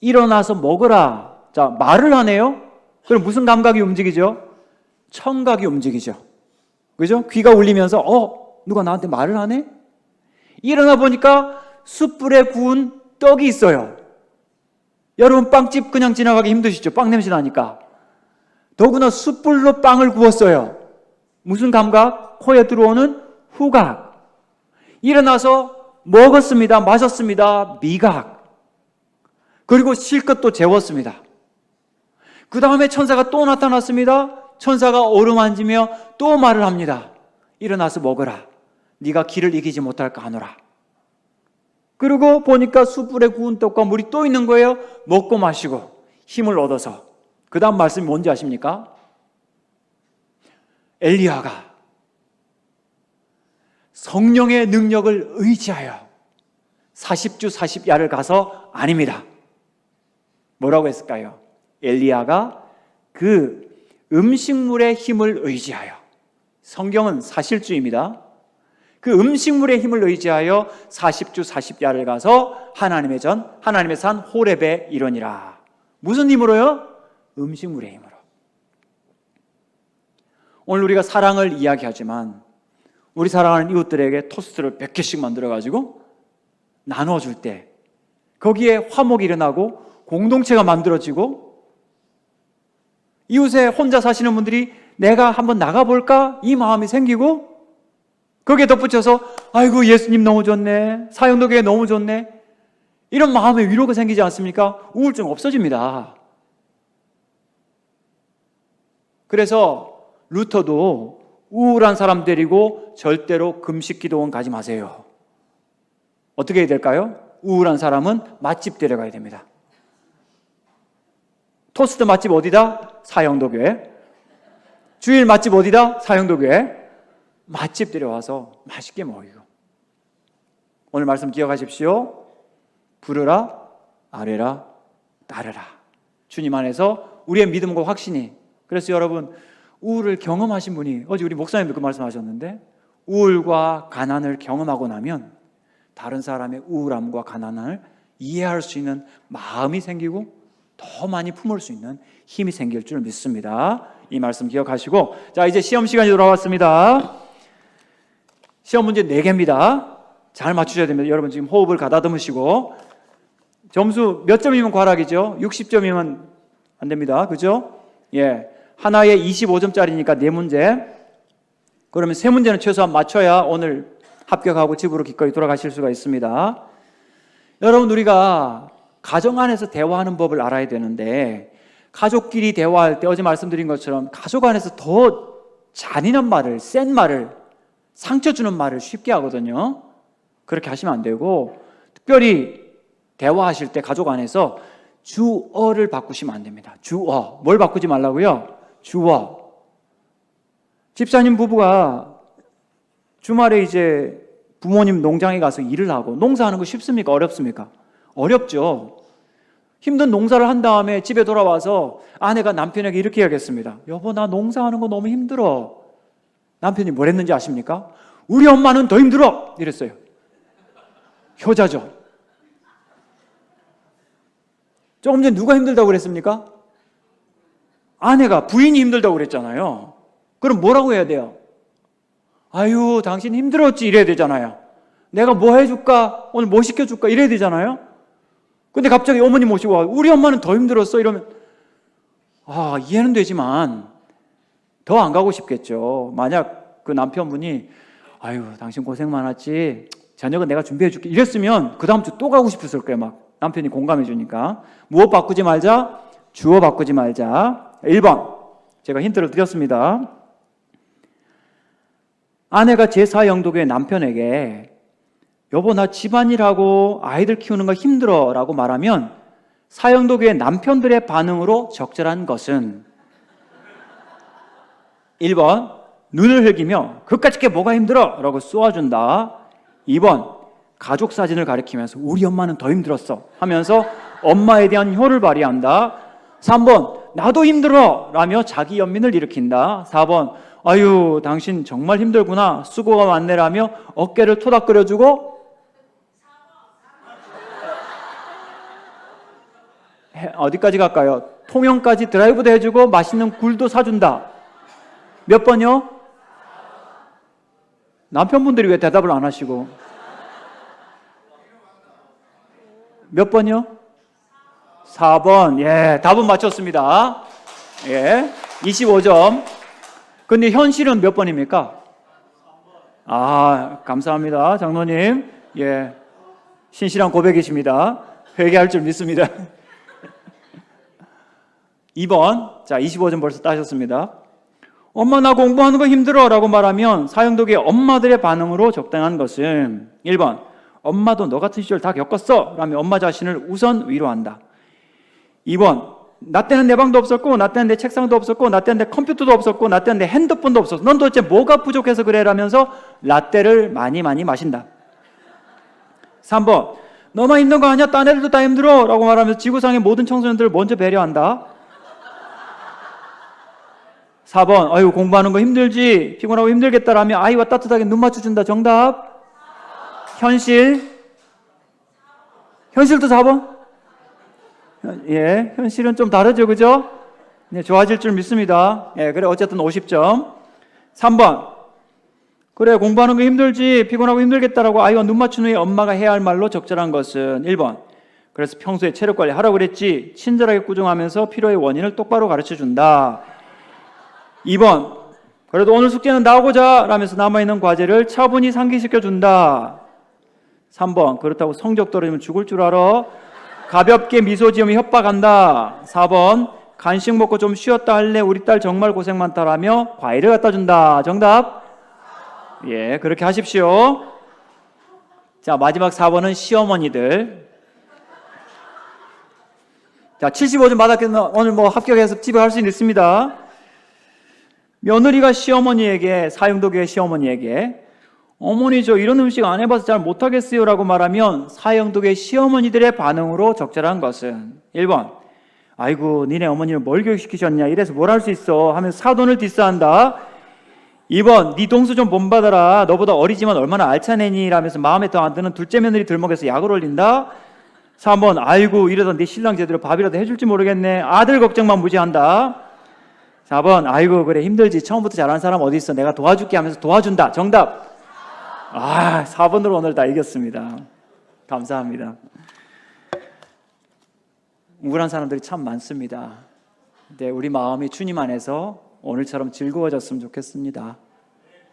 일어나서 먹으라. 자, 말을 하네요. 그럼 무슨 감각이 움직이죠? 청각이 움직이죠. 그죠? 귀가 울리면서 누가 나한테 말을 하네? 일어나 보니까 숯불에 구운 떡이 있어요. 여러분, 빵집 그냥 지나가기 힘드시죠? 빵 냄새 나니까. 더구나 숯불로 빵을 구웠어요. 무슨 감각? 코에 들어오는 후각. 일어나서 먹었습니다. 마셨습니다. 미각. 그리고 실컷 또 재웠습니다. 그 다음에 천사가 또 나타났습니다. 천사가 어루만지며 또 말을 합니다. 일어나서 먹어라. 네가 기를 이기지 못할까 하노라. 그리고 보니까 숯불에 구운 떡과 물이 또 있는 거예요. 먹고 마시고 힘을 얻어서. 그 다음 말씀이 뭔지 아십니까? 엘리야가 성령의 능력을 의지하여 40주 40야를 가서 아닙니다. 뭐라고 했을까요? 엘리야가 그 음식물의 힘을 의지하여, 성경은 사실주의입니다. 그 음식물의 힘을 의지하여 40주 40야를 가서 하나님의 산 호렙에 이르니라. 무슨 힘으로요? 음식물의 힘으로. 오늘 우리가 사랑을 이야기하지만 우리 사랑하는 이웃들에게 토스트를 100개씩 만들어가지고 나눠줄 때 거기에 화목이 일어나고 공동체가 만들어지고 이웃에 혼자 사시는 분들이 내가 한번 나가볼까? 이 마음이 생기고 거기에 덧붙여서 아이고 예수님 너무 좋네, 사형도교회 너무 좋네, 이런 마음의 위로가 생기지 않습니까? 우울증 없어집니다. 그래서 루터도 우울한 사람 데리고 절대로 금식 기도원 가지 마세요. 어떻게 해야 될까요? 우울한 사람은 맛집 데려가야 됩니다. 토스트 맛집 어디다? 사형도교회. 주일 맛집 어디다? 사형도교회. 맛집 데려와서 맛있게 먹이고. 오늘 말씀 기억하십시오. 부르라, 아뢰라, 따르라. 주님 안에서 우리의 믿음과 확신이. 그래서 여러분, 우울을 경험하신 분이, 어제 우리 목사님도 그 말씀하셨는데, 우울과 가난을 경험하고 나면 다른 사람의 우울함과 가난을 이해할 수 있는 마음이 생기고 더 많이 품을 수 있는 힘이 생길 줄 믿습니다. 이 말씀 기억하시고, 자, 이제 시험 시간이 돌아왔습니다. 시험 문제 4개입니다. 잘 맞추셔야 됩니다. 여러분 지금 호흡을 가다듬으시고, 점수 몇 점이면 과락이죠? 60점이면 안 됩니다. 그죠? 예. 하나에 25점짜리니까 4문제. 그러면 3문제는 최소한 맞춰야 오늘 합격하고 집으로 기꺼이 돌아가실 수가 있습니다. 여러분, 우리가 가정 안에서 대화하는 법을 알아야 되는데, 가족끼리 대화할 때 어제 말씀드린 것처럼 가족 안에서 더 잔인한 말을, 센 말을, 상처 주는 말을 쉽게 하거든요. 그렇게 하시면 안 되고, 특별히 대화하실 때 가족 안에서 주어를 바꾸시면 안 됩니다. 주어. 뭘 바꾸지 말라고요? 주어. 집사님 부부가 주말에 이제 부모님 농장에 가서 일을 하고, 농사하는 거 쉽습니까? 어렵습니까? 어렵죠. 힘든 농사를 한 다음에 집에 돌아와서 아내가 남편에게 이렇게 이야기했습니다. 여보, 나 농사하는 거 너무 힘들어. 남편이 뭘 했는지 아십니까? 우리 엄마는 더 힘들어! 이랬어요. 효자죠. 조금 전에 누가 힘들다고 그랬습니까? 아내가, 부인이 힘들다고 그랬잖아요. 그럼 뭐라고 해야 돼요? 아유, 당신 힘들었지, 이래야 되잖아요. 내가 뭐 해줄까? 오늘 뭐 시켜줄까? 이래야 되잖아요. 근데 갑자기 어머니 모시고 와, 우리 엄마는 더 힘들었어, 이러면 이해는 되지만 더 안 가고 싶겠죠. 만약 그 남편분이 아유, 당신 고생 많았지, 저녁은 내가 준비해 줄게, 이랬으면 그 다음 주 또 가고 싶었을 거예요. 막 남편이 공감해 주니까. 무엇 바꾸지 말자? 주어 바꾸지 말자. 1번, 제가 힌트를 드렸습니다. 아내가 제4영도교회 남편에게 여보, 나 집안일하고 아이들 키우는 거 힘들어 라고 말하면 사영도교회 남편들의 반응으로 적절한 것은 1번, 눈을 흘기며 그까짓 게 뭐가 힘들어 라고 쏘아준다. 2번, 가족 사진을 가리키면서 우리 엄마는 더 힘들었어 하면서 엄마에 대한 효를 발휘한다. 3번, 나도 힘들어 라며 자기 연민을 일으킨다. 4번, 아유, 당신 정말 힘들구나, 수고가 많네라며 어깨를 토닥거려주고, 어디까지 갈까요? 통영까지 드라이브도 해주고 맛있는 굴도 사준다. 몇 번요? 남편분들이 왜 대답을 안 하시고? 몇 번요? 4번. 예, 답은 맞췄습니다. 예, 25점. 근데 현실은 몇 번입니까? 아, 감사합니다. 장로님. 예. 신실한 고백이십니다. 회개할 줄 믿습니다. 2번. 자, 25점 벌써 따셨습니다. 엄마 나 공부하는 거 힘들어 라고 말하면 사형독의 엄마들의 반응으로 적당한 것은 1번. 엄마도 너 같은 시절 다 겪었어 라며 엄마 자신을 우선 위로한다. 2번. 나 때는 내 방도 없었고, 나 때는 내 책상도 없었고, 나 때는 내 컴퓨터도 없었고, 나 때는 내 핸드폰도 없었어. 넌 도대체 뭐가 부족해서 그래? 라면서 라떼를 많이 마신다. 3번. 너만 힘든 거 아니야? 딴 애들도 다 힘들어 라고 말하면서 지구상의 모든 청소년들을 먼저 배려한다. 4번. 아유, 공부하는 거 힘들지? 피곤하고 힘들겠다 라며 아이와 따뜻하게 눈 맞춰준다. 정답. 현실도 4번? 예, 현실은 좀 다르죠, 그죠? 네, 좋아질 줄 믿습니다. 예, 그래, 어쨌든 50점. 3번. 그래, 공부하는 거 힘들지, 피곤하고 힘들겠다라고 아이와 눈 맞춘 후에 엄마가 해야 할 말로 적절한 것은 1번. 그래서 평소에 체력 관리 하라고 그랬지, 친절하게 꾸중하면서 필요의 원인을 똑바로 가르쳐 준다. 2번. 그래도 오늘 숙제는 나오고자 라면서 남아있는 과제를 차분히 상기시켜 준다. 3번. 그렇다고 성적 떨어지면 죽을 줄 알아? 가볍게 미소 지으며 협박한다. 4번. 간식 먹고 좀 쉬었다 할래? 우리 딸 정말 고생 많다라며 과일을 갖다 준다. 정답? 예, 그렇게 하십시오. 자, 마지막 4번은 시어머니들. 자, 75점 받았겠나? 오늘 뭐 합격해서 집에 갈 수 있습니다. 며느리가 시어머니에게, 사형도교의 시어머니에게 어머니 저 이런 음식 안 해봐서 잘 못하겠어요 라고 말하면 사형독의 시어머니들의 반응으로 적절한 것은 1번. 아이고 니네 어머니를 뭘 교육시키셨냐 이래서 뭘 할 수 있어 하면서 사돈을 디스한다. 2번. 네 동수 좀 본받아라 너보다 어리지만 얼마나 알찬 애니 라면서 마음에 더 안 드는 둘째 며느리 들먹여서 약을 올린다. 3번. 아이고 이러다 네 신랑 제대로 밥이라도 해줄지 모르겠네 아들 걱정만 무지한다. 4번. 아이고 그래 힘들지 처음부터 잘하는 사람 어디 있어 내가 도와줄게 하면서 도와준다. 정답. 아, 4번으로 오늘 다 이겼습니다. 감사합니다. 우울한 사람들이 참 많습니다. 근데 우리 마음이 주님 안에서 오늘처럼 즐거워졌으면 좋겠습니다.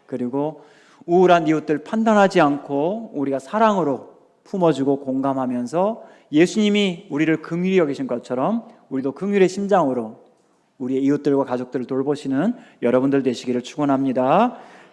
그리고 우울한 이웃들 판단하지 않고 우리가 사랑으로 품어주고 공감하면서 예수님이 우리를 긍휼히 여기신 것처럼 우리도 긍휼의 심장으로 우리의 이웃들과 가족들을 돌보시는 여러분들 되시기를 축원합니다.